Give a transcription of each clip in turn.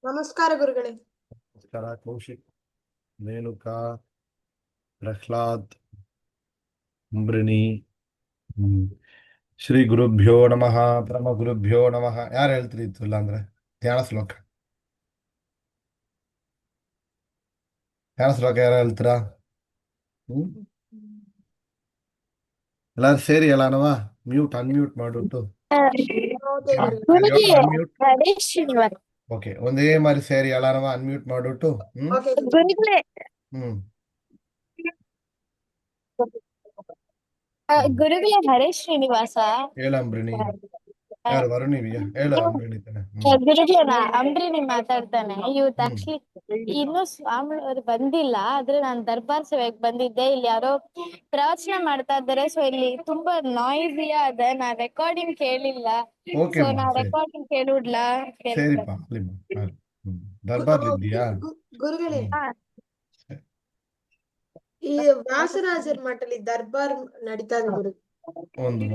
ನಮಸ್ಕಾರ ಗುರುಗಳೇ. ನಮಸ್ಕಾರ ಕೌಶಿಕ್, ರೇಣುಕಾ, ಪ್ರಹ್ಲಾದ್, ಅಂಬ್ರಿಣಿ. ಶ್ರೀ ಗುರುಭ್ಯೋ ನಮಃ, ಪರಮ ಗುರುಭ್ಯೋ ನಮಃ. ಯಾರು ಹೇಳ್ತೀರಿ ಇತ್ತು ಇಲ್ಲ ಅಂದ್ರೆ ಧ್ಯಾನ ಶ್ಲೋಕ? ಧ್ಯಾನ ಶ್ಲೋಕ ಯಾರು ಹೇಳ್ತೀರಾ? ಹ್ಮ್ ಎಲ್ಲಾರು ಸೇರಿ ಎಲ್ಲನವ ಅನ್ಮ್ಯೂಟ್ ಮಾಡ್ಬಿಟ್ಟು ಓಕೆ ಗುರುಜಿ ಅನ್ಮ್ಯೂಟ್. ಹರೀಶ್ ಶ್ರೀನಿವಾಸ್. ಓಕೆ, ಒಂದೇ ಮಾರಿ ಸೇರಿ ಎಲ್ಲನವ ಅನ್ಮ್ಯೂಟ್ ಮಾಡ್ಬಿಟ್ಟು ಓಕೆ ಗುರುಗಳೇ ಹ್ಮ್ ಗುರುಗಳೇ ಹರೀಶ್ ಶ್ರೀನಿವಾಸ. ಹೇಳ ಅಂಬ್ರಿಣಿ. ಯಾರು ವರುಣಿವಿಯ? ಹೇಳ ಅಂಬ್ರಿಣಿ ತಾನೆ. ಗುರುಗಳೇ ಅಂಬ್ರಿನಿ ಮಾತಾಡ್ತಾನೆ. ಇವತ್ತು ಹ್ಮ್ ಆಕ್ಚುಲಿ ಇನ್ನೂ ಸ್ವಾಮಿ ಅವ್ರು ಬಂದಿಲ್ಲ, ಆದ್ರೆ ನಾನು ದರ್ಬಾರ್ ಸೇವೆಗೆ ಬಂದಿದ್ದೆ. ಇಲ್ಲಿ ಯಾರೋ ಪ್ರವಚನ ಮಾಡ್ತಾ ಇದ್ದಾರೆ, ಸೊ ಇಲ್ಲಿ ತುಂಬಾ ನಾಯ್ಸಿಯ ಅದ. ನಾ ರೆಕಾರ್ಡಿಂಗ್ ಕೇಳಿಲ್ಲ, ಓಕೆ ಸೊ ಮಾ, ನಾ ಸರಿ ರೆಕಾರ್ಡಿಂಗ್ ಕೇಳಿಡ್ಲಾ ಸರಿಪಾ, ಅಲ್ಲಿ ದರ್ಬಾರ್ ಇದ್ದೀಯಾ? ಗುರುಗಳೇ, ಸರಿ. ಈ ವ್ಯಾಸರಾಜರ ಮಠದಲ್ಲಿ ದರ್ಬಾರ್ ನಡೀತಾ ಇದೆ ಗುರು. ಒಂದು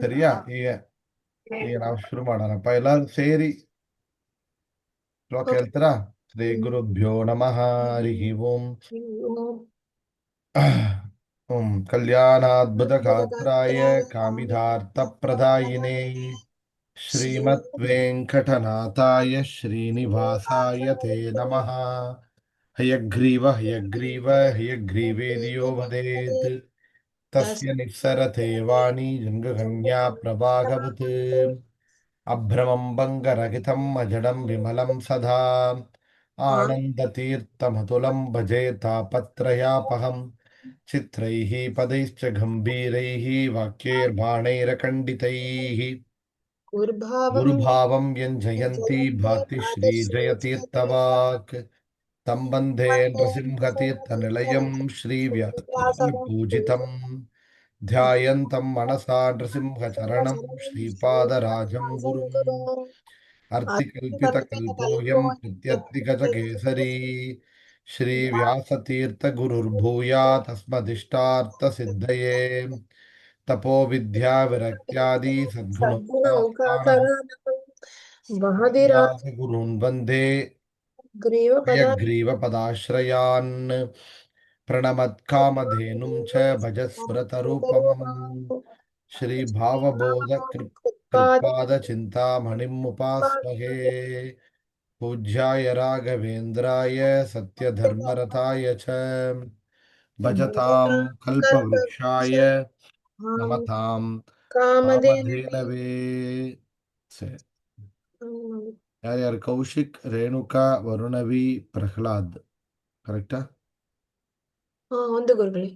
ಸರಿಯಾ? ಈಗ ಈಗ ನಾವು ಶುರು ಮಾಡೋಣಪ್ಪ. ಎಲ್ಲರೂ ಸೇರಿ ಶ್ಲೋಕ ಓಕೆ. ಹೇಳ್ತಾರಾ? ಶ್ರೀ ಗುರುಭ್ಯೋ ನಮಃ, ಹರಿ ಓಂ. ಓಂ ಕಲ್ಯಾಣಾದ್ಭುತ ಗಾತ್ರಾಯ ಕಾಮಿಧಾರ್ಥ ಪ್ರದಾಯಿನೇ ಶ್ರೀಮತ್ ವೆಂಕಟನಾಥಾಯ ಶ್ರೀನಿವಾಸಾಯ ತೇ ನಮಃ. ಹಯಗ್ರೀವ ಹಯಗ್ರೀವ ಹಯಗ್ರೀವೇದಿಯೋ ವದೇತ್ ತಸ್ಯ ನಿಸ್ಸರತೆ ವಾಣಿ ಜಂಗಗಣ್ಯಾ ಪ್ರಭಾಗವತ್ ಅಭ್ರಮಂ ಭಂಗರಹಿತಂ ಅಜಡಂ ವಿಮಲಂ ಸದಾ ಆನಂದತೀರ್ಥಮತುಲಂ ಭಜೆ ತಾಪತ್ರಯಾಪಹಂ ಚಿತ್ರೈಃ ಪದೈಶ್ಚ ಗಂಭೀರೈಃ ವಾಕ್ಯೈರ್ಬಾಣೈರಖಂಡಿತೈಃ ಗುರುಭಾವಂ ವ್ಯಂಜಯಂತಿ ಭಾತಿ ಶ್ರೀ ಜಯತೀರ್ಥವಾಕ್ ತಂ ವಂದೇ ನೃಸಿಂಹತೀರ್ಥನಿಲಯಂ ಶ್ರೀ ವ್ಯಾಸಪೂಜಿತಂ ಧ್ಯಾಯಂತಂ ಮನಸಾ ನೃಸಿಂಹಚರಣಂ ಶ್ರೀಪಾದರಾಜಂ ಗುರುಂ ಅರ್ತಿಕಲ್ಪಿತಕಲ್ಪೋऽಯಂ ಪ್ರತ್ಯರ್ಥಿಗಜಕೇಸರಿ ಶ್ರೀವ್ಯಾಸತೀರ್ಥಗುರುರ್ಭೂಯಾತ್ ಅಸ್ಮದಿಷ್ಟಾರ್ಥಸಿದ್ಧಯೇ ತಪೋ ವಿದ್ಯಾ ವಿರಕ್ತ್ಯಾದಿ ಸದ್ಗುಣೋಪಾಸನಾನ್ ಗುರುನ್ ವಂದೇ ಹಯಗ್ರೀವಪದಾಶ್ರಯಾನ್ ಪ್ರಣಮತ್ಕಾಮಧೇನುಂ ಚ ಭಜಸ್ಮೃತರೂಪಮಂ ಶ್ರೀಭಾವಬೋಧ ಕೃತ್ಪಾದಚಿಂತಾಮಣಿಂ ಉಪಾಸ್ಮಹೇ ಪೂಜ್ಯಾಯ ರಾಘವೇಂದ್ರಾಯ ಸತ್ಯಧರ್ಮರತಾಯ ಚ ಭಜತಾಂ ಕಲ್ಪವೃಕ್ಷಾಯ ನಮತಾಂ ಕಾಮಧೇನವೇ. ಸರಿ, ಯಾರ್ಯಾರು? ಕೌಶಿಕ್, ರೇಣುಕಾ, ವರುಣವಿ, ಪ್ರಹ್ಲಾದ್. ಕರೆಕ್ಟಾ? ಒಂದು ಗುರುಗಳೇ.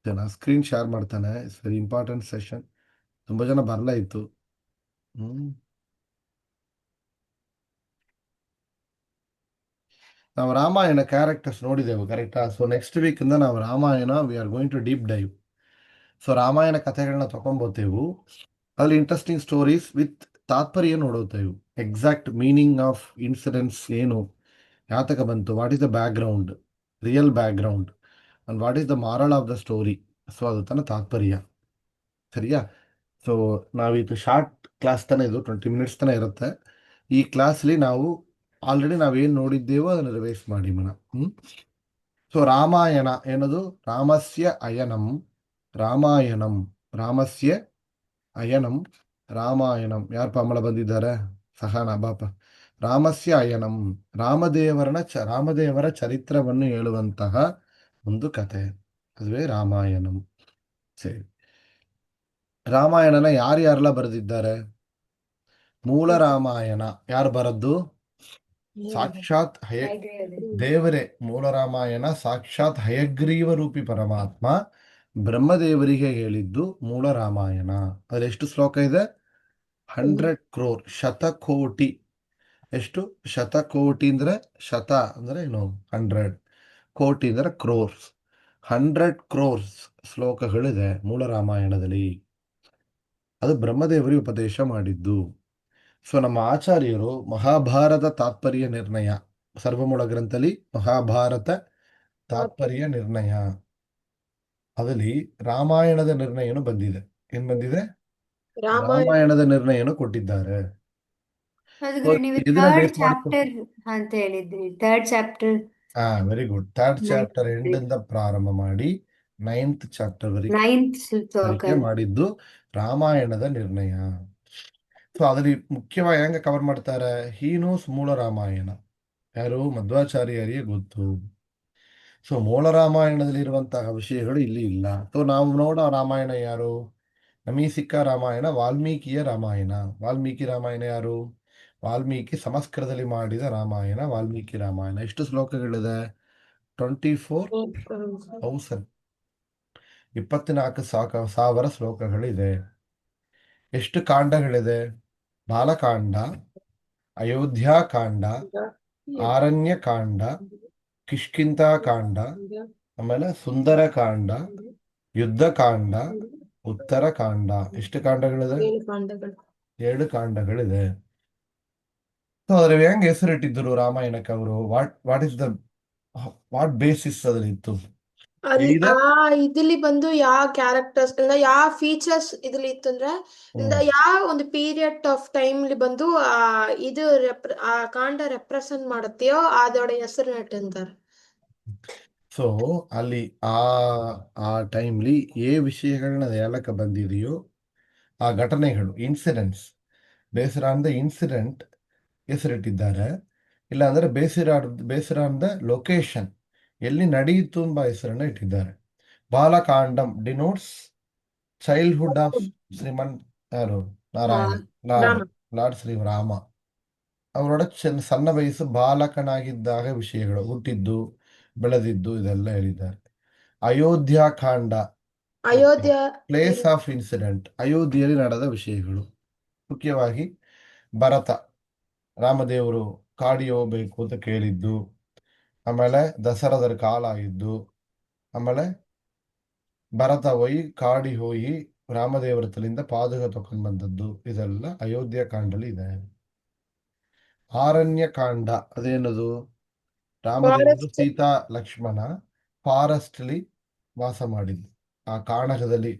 ಜನ ಸ್ಕ್ರೀನ್ ಶೇರ್ ಮಾಡ್ತಾನೆ. It's very important session. ತುಂಬಾ ಜನ ಬರಲ ಇತ್ತು. ನಾವು ರಾಮಾಯಣ ಕ್ಯಾರೆಕ್ಟರ್ಸ್ ನೋಡಿದೆವು, ಕರೆಕ್ಟಾ? ಸೊ ನೆಕ್ಸ್ಟ್ ವೀಕ್ ಇಂದ ನಾವು Ramayana we are going to deep dive. So Ramayana ಕಥೆಗಳನ್ನ ತಗೊಂಬೋತೇವು. ಅಲ್ಲಿ ಇಂಟ್ರೆಸ್ಟಿಂಗ್ ಸ್ಟೋರೀಸ್ ವಿತ್ ತಾತ್ಪರ್ಯ ನೋಡುತ್ತೇವೆ. ಎಕ್ಸಾಕ್ಟ್ ಮೀನಿಂಗ್ ಆಫ್ ಇನ್ಸಿಡೆಂಟ್ಸ್ ಏನು, ಯಾತಕ ಬಂತು, what is the background, real background, and what is the moral of the story. So ಅದು ತನ್ನ ತಾತ್ಪರ್ಯ. ಸರಿಯಾ? ಸೊ ನಾವಿದು ಶಾರ್ಟ್ ಕ್ಲಾಸ್ ತಾನೇ, ಇದು 20 ಮಿನಿಟ್ಸ್ ತಾನೇ ಇರುತ್ತೆ. ಈ ಕ್ಲಾಸ್ಲಿ ನಾವು ಆಲ್ರೆಡಿ ನಾವೇನು ನೋಡಿದ್ದೇವೋ ಅದನ್ನು ರಿವೈಸ್ ಮಾಡಿ ಮನ. ಸೊ ರಾಮಾಯಣ ಏನದು? ರಾಮಸ್ಯ ಅಯನಂ, ರಾಮಾಯಣಂ, ರಾಮಸ್ಯ ಅಯನಂ, ರಾಮಾಯಣಂ. ಯಾರು ಪಾಮಳ ಬಂದಿದ್ದಾರೆ? ಸಹನ ಬಾಪ. ರಾಮಸ್ಯ ಅಯನಂ, ರಾಮದೇವರ ಚರಿತ್ರವನ್ನು ಹೇಳುವಂತಹ ಒಂದು ಕಥೆ, ಅದುವೇ ರಾಮಾಯಣಂ. ಸರಿ, ರಾಮಾಯಣನ ಯಾರ್ಯಾರೆಲ್ಲ ಬರೆದಿದ್ದಾರೆ? ಮೂಲ ರಾಮಾಯಣ ಯಾರು ಬರದ್ದು? ಸಾಕ್ಷಾತ್ ದೇವರೇ. ಮೂಲ ರಾಮಾಯಣ ಸಾಕ್ಷಾತ್ ಹಯಗ್ರೀವ ರೂಪಿ ಪರಮಾತ್ಮ ಬ್ರಹ್ಮದೇವರಿಗೆ ಹೇಳಿದ್ದು ಮೂಲ ರಾಮಾಯಣ. ಅದ್ರಲ್ಲಿ ಎಷ್ಟು ಶ್ಲೋಕ ಇದೆ? 100 crore, ಶತಕೋಟಿ. ಎಷ್ಟು? ಶತಕೋಟಿ ಅಂದ್ರೆ ಶತ ಅಂದ್ರೆ ಏನು? 100. ಕೋಟಿ ಅಂದ್ರೆ ಕ್ರೋರ್ಸ್. 100 crores ಶ್ಲೋಕಗಳಿದೆ ಮೂಲ ರಾಮಾಯಣದಲ್ಲಿ. ಅದು ಬ್ರಹ್ಮದೇವರಿಗೆ ಉಪದೇಶ ಮಾಡಿದ್ದು. ಸೊ ನಮ್ಮ ಆಚಾರ್ಯರು ಮಹಾಭಾರತ ತಾತ್ಪರ್ಯ ನಿರ್ಣಯ, ಸರ್ವಮೂಲ ಗ್ರಂಥದಲ್ಲಿ ಮಹಾಭಾರತ ತಾತ್ಪರ್ಯ ನಿರ್ಣಯ, ಅದರಲ್ಲಿ ರಾಮಾಯಣದ ನಿರ್ಣಯನು ಬಂದಿದೆ. ಏನ್ ಬಂದಿದೆ? ರಾಮಾಯಣ ರಾಮಾಯಣದ ನಿರ್ಣಯನು ಕೊಟ್ಟಿದ್ದಾರೆ. ಅದು So, ಗುರು ನೀವು ಇದನ್ನ ಥರ್ಡ್ ಬೇಸ್ ಮಾಡ್ಕೊಂಡು ಚಾಪ್ಟರ್ ಅಂತ ಹೇಳಿದ್ರಿ. Third chapter very good. Third chapter ಎಂಡಿಂದ ಪ್ರಾರಂಭ ಮಾಡಿ 9th ಚಾಪ್ಟರ್ ವರೆಗೆ 9th ಶ್ಲೋಕ. ಮಾಡಿದ್ದು ರಾಮಾಯಣದ ನಿರ್ಣಯ. ಸೊ ಅದ್ರಲ್ಲಿ ಮುಖ್ಯವಾಗಿ ಹೆಂಗ ಕವರ್ ಮಾಡ್ತಾರೆ? ಹೀ ನೋಸ್ ಮೂಲ ರಾಮಾಯಣ. ಯಾರು? ಮಧ್ವಾಚಾರ್ಯರಿಗೆ ಗೊತ್ತು. ಸೊ ಮೂಲ ರಾಮಾಯಣದಲ್ಲಿ ಇರುವಂತಹ ವಿಷಯಗಳು ಇಲ್ಲಿ ಇಲ್ಲ. ಸೊ ನಾವು ನೋಡೋ ರಾಮಾಯಣ ಯಾರು? ನಮಗೆ ಸಿಕ್ಕ ರಾಮಾಯಣ ವಾಲ್ಮೀಕಿಯ ರಾಮಾಯಣ. ವಾಲ್ಮೀಕಿ ರಾಮಾಯಣ ಯಾರು? ವಾಲ್ಮೀಕಿ ಸಂಸ್ಕೃತದಲ್ಲಿ ಮಾಡಿದ ರಾಮಾಯಣ ವಾಲ್ಮೀಕಿ ರಾಮಾಯಣ. ಎಷ್ಟು ಶ್ಲೋಕಗಳಿದೆ? 24,000. 24,000 ಶ್ಲೋಕಗಳಿದೆ. ಎಷ್ಟು ಕಾಂಡಗಳಿದೆ? ಬಾಲಕಾಂಡ, ಅಯೋಧ್ಯಾಕಾಂಡ, ಆರಣ್ಯಕಾಂಡ, ಕಿಷ್ಕಿಂಧಾಕಾಂಡ, ಆಮೇಲೆ ಸುಂದರಕಾಂಡ, ಯುದ್ಧಕಾಂಡ, ಉತ್ತರಕಾಂಡ. ಎಷ್ಟು ಕಾಂಡಗಳಿದೆ? 7 ಕಾಂಡಗಳು. 7 ಕಾಂಡಗಳಿದೆ. ಸೊ ಅದ್ರ ಹೆಂಗ್ ಹೆಸರಿಟ್ಟಿದ್ರು ರಾಮಾಯಣಕ್ಕೆ ಅವರು? What is the what basis ಅದ್ರಲ್ಲಿ ಇತ್ತು? ಇದ್ರಲ್ಲಿ ಬಂದು ಯಾವ ಕ್ಯಾರೆಕ್ಟರ್ಸ್ ಅಂದ್ರೆ ಯಾವ ಫೀಚರ್ಸ್ ಇದ್ರಲ್ಲಿ ಇತ್ತು ಅಂದ್ರೆ ಯಾವ ಒಂದು ಪೀರಿಯಡ್ ಆಫ್ ಟೈಮ್ ಬಂದು ಇದು ಆ ಕಾಂಡ ರೆಪ್ರೆಸೆಂಟ್ ಮಾಡುತ್ತೆಯೋ ಅದೋட ಹೆಸರು ಅಂತಾರೆ. ಸೊ ಅಲ್ಲಿ ಆ ಟೈಮ್ಲಿ ವಿಷಯಗಳನ್ನ ಹೇಳಕ್ಕೆ ಬಂದಿದೆಯೋ ಆ ಘಟನೆಗಳು, ಇನ್ಸಿಡೆಂಟ್ಸ್, ಬೇಸರ ಅಂದ ಇನ್ಸಿಡೆಂಟ್ ಹೆಸರಿಟ್ಟಿದ್ದಾರೆ. ಇಲ್ಲ ಅಂದ್ರೆ ಬೇಸರ ಅಂದ ಲೊಕೇಶನ್ ಎಲ್ಲಿ ನಡೆಯಿತು ಎಂಬ ಹೆಸರನ್ನ ಇಟ್ಟಿದ್ದಾರೆ. ಬಾಲಕಾಂಡಂ ಡಿನೋಟ್ಸ್ ಚೈಲ್ಡ್ಹುಡ್ ಆಫ್ ಶ್ರೀಮನ್ ಯಾರು? ನಾರಾಯಣ, ಲಾರ್ಡ್ ಶ್ರೀ ರಾಮ. ಅವರೊಡ ಸಣ್ಣ ವಯಸ್ಸು ಬಾಲಕನಾಗಿದ್ದಾಗ ವಿಷಯಗಳು, ಹುಟ್ಟಿದ್ದು, ಬೆಳೆದಿದ್ದು, ಇದೆಲ್ಲ ಹೇಳಿದ್ದಾರೆ. Ayodhya Kanda Ayodhya place of incident, ಅಯೋಧ್ಯೆಯಲ್ಲಿ ನಡೆದ ವಿಷಯಗಳು. ಮುಖ್ಯವಾಗಿ ಭರತ ರಾಮದೇವರು ಕಾಡಿಗೆ ಹೋಗ್ಬೇಕು ಅಂತ ಕೇಳಿದ್ದು, ಆಮೇಲೆ ದಸರಾದ ಕಾಲ ಆಗಿದ್ದು, ಆಮೇಲೆ ಭರತ ಕಾಡಿ ಹೋಗಿ ರಾಮದೇವರ ತಲಿಂದ ಪಾದುಕ ತಕೊಂಡ್ ಬಂದದ್ದು, ಇದೆಲ್ಲ ಅಯೋಧ್ಯ ಕಾಂಡಲ್ಲಿ ಇದೆ. ಆರಣ್ಯಕಾಂಡ ಅದೇನದು? ರಾಮದೇವರು ಸೀತಾ ಲಕ್ಷ್ಮಣ ಫಾರೆಸ್ಟ್ಲಿ ವಾಸ ಮಾಡಿದ್ದು. ಆ ಕಾಣಕದಲ್ಲಿ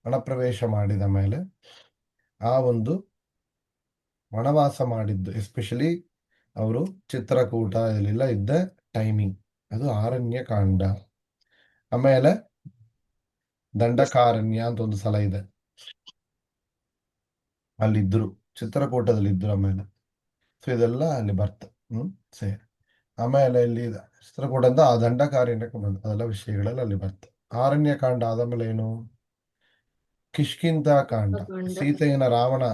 ವನಪ್ರವೇಶ ಮಾಡಿದ ಮೇಲೆ ಆ ಒಂದು ವನವಾಸ ಮಾಡಿದ್ದು, ಎಸ್ಪೆಷಲಿ ಅವರು ಚಿತ್ರಕೂಟ ಇದೆಲ್ಲ ಇದ್ದ ಟೈಮಿಂಗ್, ಅದು ಆರಣ್ಯಕಾಂಡ. ಆಮೇಲೆ ದಂಡಕಾರಣ್ಯ ಅಂತ ಒಂದು ಸ್ಥಳ ಇದೆ, ಅಲ್ಲಿದ್ರು, ಚಿತ್ರಕೂಟದಲ್ಲಿದ್ರು. ಆಮೇಲೆ ಸೊ ಇದೆಲ್ಲ ಅಲ್ಲಿ ಬರ್ತ ಸರಿ. ಆಮೇಲೆ ಇಲ್ಲಿ ಚಿತ್ರಕೂಟ ಅಂತ ಆ ದಂಡಕಾರಣ್ಯಕ್ಕೆ ಬಂದ ಅದೆಲ್ಲ ವಿಷಯಗಳೆಲ್ಲ ಅಲ್ಲಿ ಬರ್ತ. ಆರಣ್ಯಕಾಂಡ ಆದಮೇಲೆ ಏನು? ಕಿಷ್ಕಿಂಧಾಕಾಂಡ, ಸೀತೆಯನ್ನ ರಾವಣ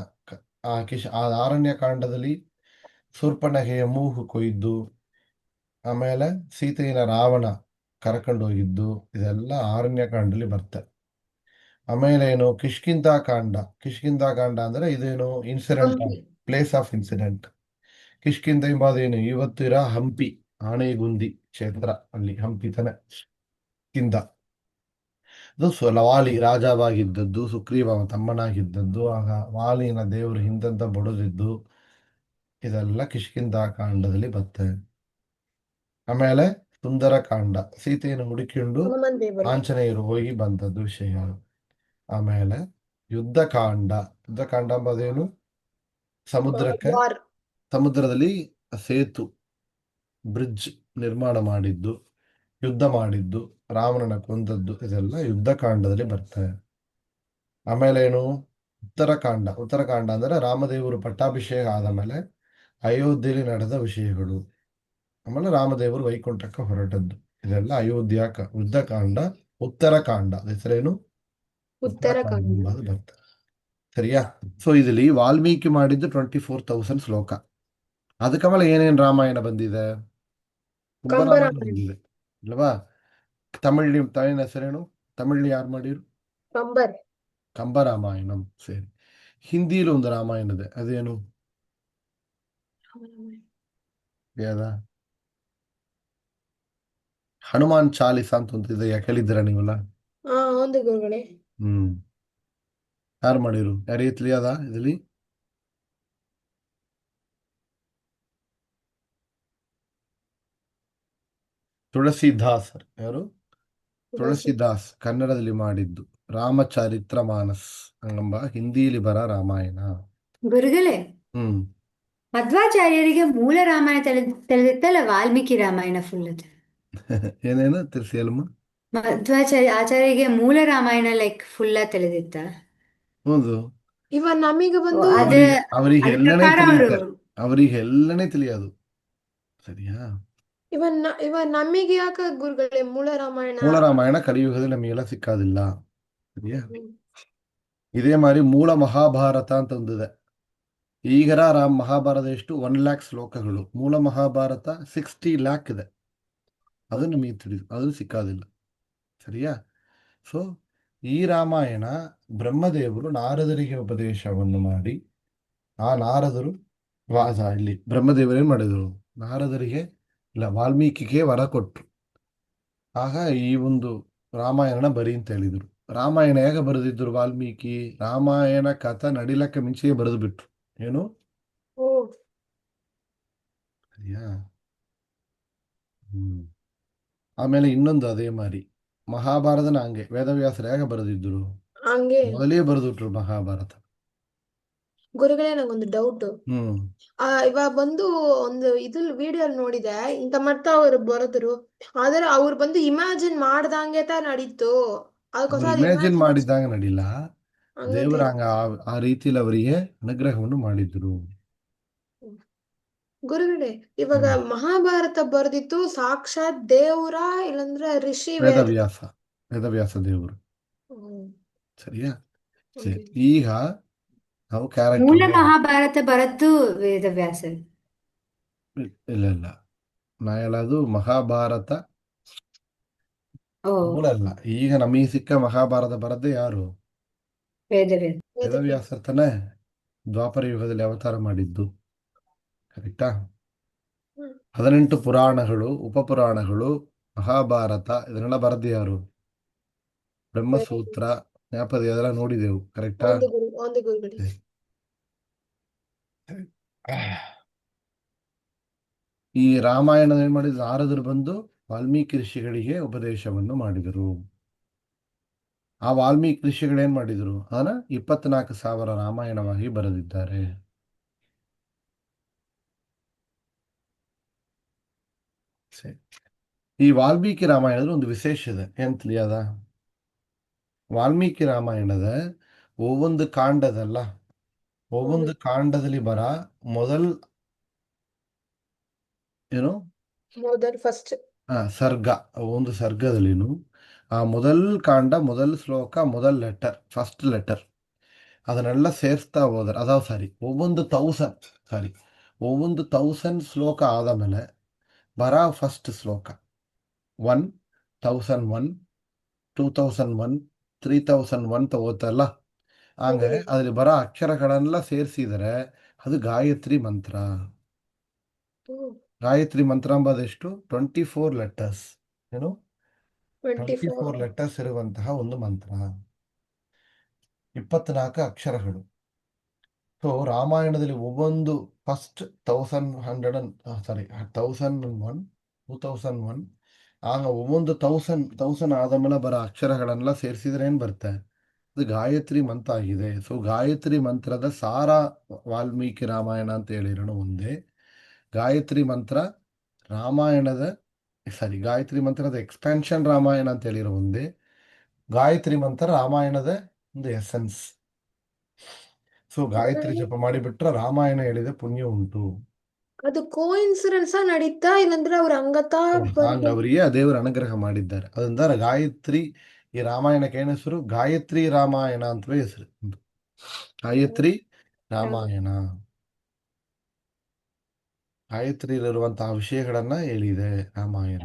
ಆ ಆರಣ್ಯಕಾಂಡದಲ್ಲಿ ಶೂರ್ಪಣಖೆಯ ಮೂಗು ಕೊಯ್ದು ಆಮೇಲೆ ಸೀತೆಯನ್ನ ರಾವಣ ಕರ್ಕೊಂಡು ಹೋಗಿದ್ದು, ಇದೆಲ್ಲ ಆರಣ್ಯಕಾಂಡದಲ್ಲಿ ಬರ್ತದೆ. ಆಮೇಲೆ ಏನು? ಕಿಷ್ಕಿಂಧಾಕಾಂಡ ಅಂದ್ರೆ ಇದೇನು? Incident, place of incident. Kishkindha ಎಂಬುದೇನು? ಇವತ್ತು ಇರೋ ಹಂಪಿ ಆನೆಗುಂದಿ ಕ್ಷೇತ್ರ, ಅಲ್ಲಿ ಹಂಪಿ ತನ ಕಿಂದ. ಅದು ವಾಲಿ ರಾಜವಾಗಿದ್ದದ್ದು, ಸುಗ್ರೀವ ತಮ್ಮನಾಗಿದ್ದದ್ದು, ಆಗ ವಾಲಿನ ದೇವರು ಹಿಂದಂತ ಬಡದಿದ್ದು, ಇದೆಲ್ಲ ಕಿಷ್ಕಿಂಧಾಕಾಂಡದಲ್ಲಿ ಬರ್ತದೆ. ಆಮೇಲೆ ಸುಂದರಕಾಂಡ, ಸೀತೆಯನ್ನು ಹುಡುಕಿಕೊಂಡು ಆಂಜನೇಯರು ಹೋಗಿ ಬಂದದ್ದು ವಿಷಯ. ಆಮೇಲೆ ಯುದ್ಧಕಾಂಡ ಎಂಬುದೇನು? ಸಮುದ್ರದಲ್ಲಿ ಸೇತು, ಬ್ರಿಡ್ಜ್ ನಿರ್ಮಾಣ ಮಾಡಿದ್ದು, ಯುದ್ಧ ಮಾಡಿದ್ದು, ರಾವಣನ ಕೊಂದದ್ದು, ಇದೆಲ್ಲ ಯುದ್ಧಕಾಂಡದಲ್ಲಿ ಬರ್ತದೆ. ಆಮೇಲೆ ಏನು? ಉತ್ತರಕಾಂಡ ಅಂದ್ರೆ ರಾಮದೇವರು ಪಟ್ಟಾಭಿಷೇಕ ಆದ ಮೇಲೆ ಅಯೋಧ್ಯೆಯಲ್ಲಿ ನಡೆದ ವಿಷಯಗಳು. ಆಮೇಲೆ ರಾಮದೇವರು ವೈಕುಂಠಕ್ಕೆ ಹೊರಟದ್ದು, ಇದೆಲ್ಲ ಯುದ್ಧಕಾಂಡ. ಉತ್ತರಕಾಂಡ ಹೆಸರೇನು? ಉತ್ತರಕಾಂಡ ಬರ್ತದೆ. ಸರಿಯಾ? ಸೊ ಇದರಲ್ಲಿ ವಾಲ್ಮೀಕಿ ಮಾಡಿದ್ದು 24,000 ಶ್ಲೋಕ. ಅದಕ್ಕಮೇಲೆ ಏನೇನು ರಾಮಾಯಣ ಬಂದಿದೆ? ರಾಮಾಯಣ ಬಂದಿದೆ ಅಲ್ವಾ? ತಮಿಳಿನ ಹೆಸರೇನು? ತಮಿಳ್ ಯಾರು ಮಾಡಿರು? ಕಂಬರಾಮಾಯಣಂ. ಸರಿ. ಹಿಂದಿಲಿ ಒಂದು ರಾಮಾಯಣ ಇದೆ, ಅದೇನು? ಯಾವ್ದ? ಹನುಮಾನ್ ಚಾಲಿಸ ಅಂತ ಒಂದು ಇದೆ, ಕೇಳಿದ್ದೀರಾ ನೀವಲ್ಲ? ಯಾರು ಮಾಡಿರು? ಯಾರು ಎತ್ಲಿ ಅದ ಇದರಲ್ಲಿ? ತುಳಸಿದಾಸರ್. ಯಾರು? ತುಳಸಿದಾಸ್ ಕನ್ನಡದಲ್ಲಿ ಮಾಡಿದ್ದು ರಾಮಚರಿತ್ರ ಮಾನಸ್ ಎಂಬ ಹಿಂದಿಯಲ್ಲಿ ಬರ ರಾಮಾಯಣ. ಗುರುಗಳೇ, ಹ್ಮ್ ಮಧ್ವಾಚಾರ್ಯರಿಗೆ ಮೂಲ ರಾಮಾಯಣ ತಿಳಿದಿತ್ತಲ್ಲ, ವಾಲ್ಮೀಕಿ ರಾಮಾಯಣ ಫುಲ್ ಅದು. ಏನೇನು ತಿಳಿಸಿ ಅಲ್ಲಮ್ಮ. ಆಚಾರ್ಯರಿಗೆ ಮೂಲ ರಾಮಾಯಣ ಲೈಕ್ ಫುಲ್ಲ ತಿಳಿದಿತ್ತ? ಹೌದು, ಇವ ನಮಗೆ ಬಂದು ಅದೇ ಅವರಿಗೆ ಅದ್ರ ಎಲ್ಲನೇ ಪ್ರಕಾರ ಅವರು ತಿಳಿಯುತ್ತೆ, ಅವರಿಗೆ ಎಲ್ಲನೇ ತಿಳಿಯೋದು. ಸರಿಯಾ? ಇವ ನಮಗೆ ಯಾಕ ಗುರುಗಳೇ ಮೂಲ ರಾಮಾಯಣ? ಮೂಲ ರಾಮಾಯಣ ಕಲಿಯುಗದಲ್ಲಿ ನಮಗೆಲ್ಲ ಸಿಕ್ಕಾದಿಲ್ಲ. ಸರಿಯಾ? ಹ್ಮ್. ಇದೇ ಮಾರಿ ಮೂಲ ಮಹಾಭಾರತ ಅಂತ ಒಂದಿದೆ. ಈಗರ ಮಹಾಭಾರತ ಎಷ್ಟು 1,00,000 ಶ್ಲೋಕಗಳು. ಮೂಲ ಮಹಾಭಾರತ 60 ಲ್ಯಾಕ್ ಇದೆ. ಅದು ನಮಗೆ ತಿಳಿದು, ಅದು ಸಿಕ್ಕಾದಿಲ್ಲ. ಸರಿಯಾ? ಸೊ ಈ ರಾಮಾಯಣ ಬ್ರಹ್ಮದೇವರು ನಾರದರಿಗೆ ಉಪದೇಶವನ್ನು ಮಾಡಿ, ಆ ನಾರದರು ಇಲ್ಲಿ ಬ್ರಹ್ಮದೇವರು ಏನ್ ಮಾಡಿದ್ರು, ನಾರದರಿಗೆ ಇಲ್ಲ ವಾಲ್ಮೀಕಿಗೆ ವರ ಕೊಟ್ರು. ಆಗ ಈ ಒಂದು ರಾಮಾಯಣ ಬರಿ ಅಂತ ಹೇಳಿದ್ರು. ರಾಮಾಯಣ ಹೇಗೆ ಬರೆದಿದ್ರು ವಾಲ್ಮೀಕಿ? ರಾಮಾಯಣ ಕಥಾ ನಡಿಲಕ್ಕೆ ಮುಂಚೆಯೇ ಬರೆದು ಬಿಟ್ರು. ಏನು? ಓ ಸರಿಯಾ? ಆಮೇಲೆ ಇನ್ನೊಂದು ಅದೇ ಮಾರಿ ಮಹಾಭಾರತನ ಹಂಗೆ ವೇದವ್ಯಾಸರು ಹೇಗೆ ಬರೆದಿದ್ರು, ಹಂಗೆ. ಮೊದಲೇ ಬರೆದುಬಿಟ್ರು ಮಹಾಭಾರತ. ಗುರುಗಳೇ, ನಂಗೊಂದು ಡೌಟ್. ಹ್ಮ್ ಇವಾಗ ಬಂದು ಒಂದು ವಿಡಿಯೋ ನೋಡಿದೆ, ಇಂತ ಮಟ್ಟ ಅವ್ರು ಬರೆದ್ರು, ಆದ್ರೆ ಅವ್ರು ಬಂದು ಇಮ್ಯಾಜಿನ್ ಮಾಡ್ದಂಗೆ ನಡೀತು. ಅದಕ್ಕೋಸ್ಕರ ಇಮ್ಯಾಜಿನ್ ಮಾಡಿದ್ದಾಗ ನಡಿಲ್ಲ, ಹಂಗಂತ ದೇವರ ಹಂಗ ಆ ರೀತಿಯಲ್ಲಿ ಅವರಿಗೆ ಅನುಗ್ರಹವನ್ನು ಮಾಡಿದ್ರು. ಗುರುಗಳೇ, ಇವಾಗ ಮಹಾಭಾರತ ಬರ್ದಿತ್ತು ಸಾಕ್ಷಾತ್ ದೇವ್ರ ಇಲ್ಲಂದ್ರೆ ಋಷಿ ವೇದವ್ಯಾಸ ದೇವರು. ಹ್ಮ್. ಸರಿಯಾ? Okay. ಈಗ ನಾವು ಮೂಲ ಕ್ಯಾರೆಕ್ಟರ್ ಮಹಾಭಾರತ ಬರದ್ದು ವೇದವ್ಯಾಸ. ಇಲ್ಲ ನಾ ಹೇಳೋದು ಮಹಾಭಾರತ ಓ, ಮೂಲ ಅಲ್ಲ. ಈಗ ನಮಗೆ ಸಿಕ್ಕ ಮಹಾಭಾರತ ಬರದ್ದೇ ಯಾರು? ವೇದವ್ಯಾಸ. ವೇದವ್ಯಾಸ ತಾನೇ ದ್ವಾಪರ ಯುಗದಲ್ಲಿ ಅವತಾರ ಮಾಡಿದ್ದು. ಕರೆಕ್ಟಾ? 18 ಪುರಾಣಗಳು, ಉಪಪುರಾಣಗಳು, ಮಹಾಭಾರತ ಇದನ್ನೆಲ್ಲ ಬರದ್ದು ಯಾರು? ಬ್ರಹ್ಮಸೂತ್ರ, ಜ್ಞಾಪದ ಅದೆಲ್ಲ ನೋಡಿದೆವು. ಕರೆಕ್ಟಾ? ಒಂದು ಗುರುಗಳೇ. ಈ ರಾಮಾಯಣ ಏನ್ ಮಾಡಿದ್ರು, ನಾರದರು ಬಂದು ವಾಲ್ಮೀಕಿ ಋಷಿಗಳಿಗೆ ಉಪದೇಶವನ್ನು ಮಾಡಿದರು. ಆ ವಾಲ್ಮೀಕಿ ಋಷಿಗಳು ಏನ್ ಮಾಡಿದ್ರು, ಅದನ್ನ 24,000 ರಾಮಾಯಣವಾಗಿ ಬರೆದಿದ್ದಾರೆ. ಈ ವಾಲ್ಮೀಕಿ ರಾಮಾಯಣದ ಒಂದು ವಿಶೇಷ ಇದೆ, ಏನ್ ತಿಳಿಯದ? ವಾಲ್ಮೀಕಿ ರಾಮಾಯಣದ ಒவ்வೊಂದು ಕಾಂಡದಲ್ಲ, ಒவ்வೊಂದು ಕಾಂಡದಲ್ಲಿ ಬರ ಏನು ಫಸ್ಟ್ ಸರ್ಗ, ಒಂದು ಸರ್ಗದಲ್ಲಿನು ಆ ಮೊದಲ್ ಕಾಂಡ, ಮೊದಲ್ ಶ್ಲೋಕ, ಮೊದಲ್ ಲೆಟರ್, ಫಸ್ಟ್ ಲೆಟರ್ ಅದನ್ನೆಲ್ಲ ಸೇರಿಸ್ತಾ ಹೋದ್ರೆ ಅದಾವ ಒவ்வೊಂದು 1000 ಶ್ಲೋಕ ಆದ ಮೇಲೆ ಬರ ಫಸ್ಟ್ ಶ್ಲೋಕ 1001, 2001, 3001 ತಗೋತಲ್ಲ, ಹಂಗೆ ಅದ್ರಲ್ಲಿ ಬರೋ ಅಕ್ಷರಗಳೆಲ್ಲ ಸೇರಿಸಿದರೆ ಅದು ಗಾಯತ್ರಿ ಮಂತ್ರ. ಗಾಯತ್ರಿ ಮಂತ್ರ ಎಂಬುದೆಷ್ಟು? 24 ಲೆಟರ್ಸ್. ಏನು? 24 ಲೆಟರ್ಸ್ ಇರುವಂತಹ ಒಂದು ಮಂತ್ರ, 24 ಅಕ್ಷರಗಳು. ಸೊ ರಾಮಾಯಣದಲ್ಲಿ ಒவ்வೊಂದು ಫಸ್ಟ್ 1001, 2001 ಆಗ ಒவ்வೊಂದು 1000 ಆದ ಮೇಲೆ ಬರೋ ಅಕ್ಷರಗಳನ್ನೆಲ್ಲ ಸೇರಿಸಿದ್ರೆ ಏನ್ ಬರುತ್ತೆ? ಅದು ಗಾಯತ್ರಿ ಮಂತ್ರ ಆಗಿದೆ. ಸೊ ಗಾಯತ್ರಿ ಮಂತ್ರದ ಸಾರ ವಾಲ್ಮೀಕಿ ರಾಮಾಯಣ ಅಂತ ಹೇಳಿರೋಣ ಒಂದೇ. ಗಾಯತ್ರಿ ಮಂತ್ರ ಗಾಯತ್ರಿ ಮಂತ್ರದ ಎಕ್ಸ್ಪ್ಯಾನ್ಷನ್ ರಾಮಾಯಣ ಅಂತ ಹೇಳಿರೋ ಒಂದೇ. ಗಾಯತ್ರಿ ಮಂತ್ರ ರಾಮಾಯಣದ ಒಂದು ಎಸೆನ್ಸ್. ಸೊ ಗಾಯತ್ರಿ ಜಪ ಮಾಡಿಬಿಟ್ರೆ ರಾಮಾಯಣ ಹೇಳಿದ ಪುಣ್ಯ ಉಂಟು. ಅದು ಕೋಇನ್ಸಿಡೆನ್ಸ್ ನಡೀತಾ ಇಲ್ಲಂದ್ರೆ ಅವ್ರ ಹಂಗ ಅವರಿಗೆ ದೇವರ ಅನುಗ್ರಹ ಮಾಡಿದ್ದಾರೆ. ಅದರಿಂದ ಗಾಯತ್ರಿ, ಈ ರಾಮಾಯಣಕ್ಕೆ ಏನು ಹೆಸರು? ಗಾಯತ್ರಿ ರಾಮಾಯಣ ಅಂತಲೇ ಹೆಸರು. ಗಾಯತ್ರಿ ರಾಮಾಯಣ ಗಾಯತ್ರಿಯಲ್ಲಿರುವಂತಹ ವಿಷಯಗಳನ್ನ ಹೇಳಿದೆ ರಾಮಾಯಣ.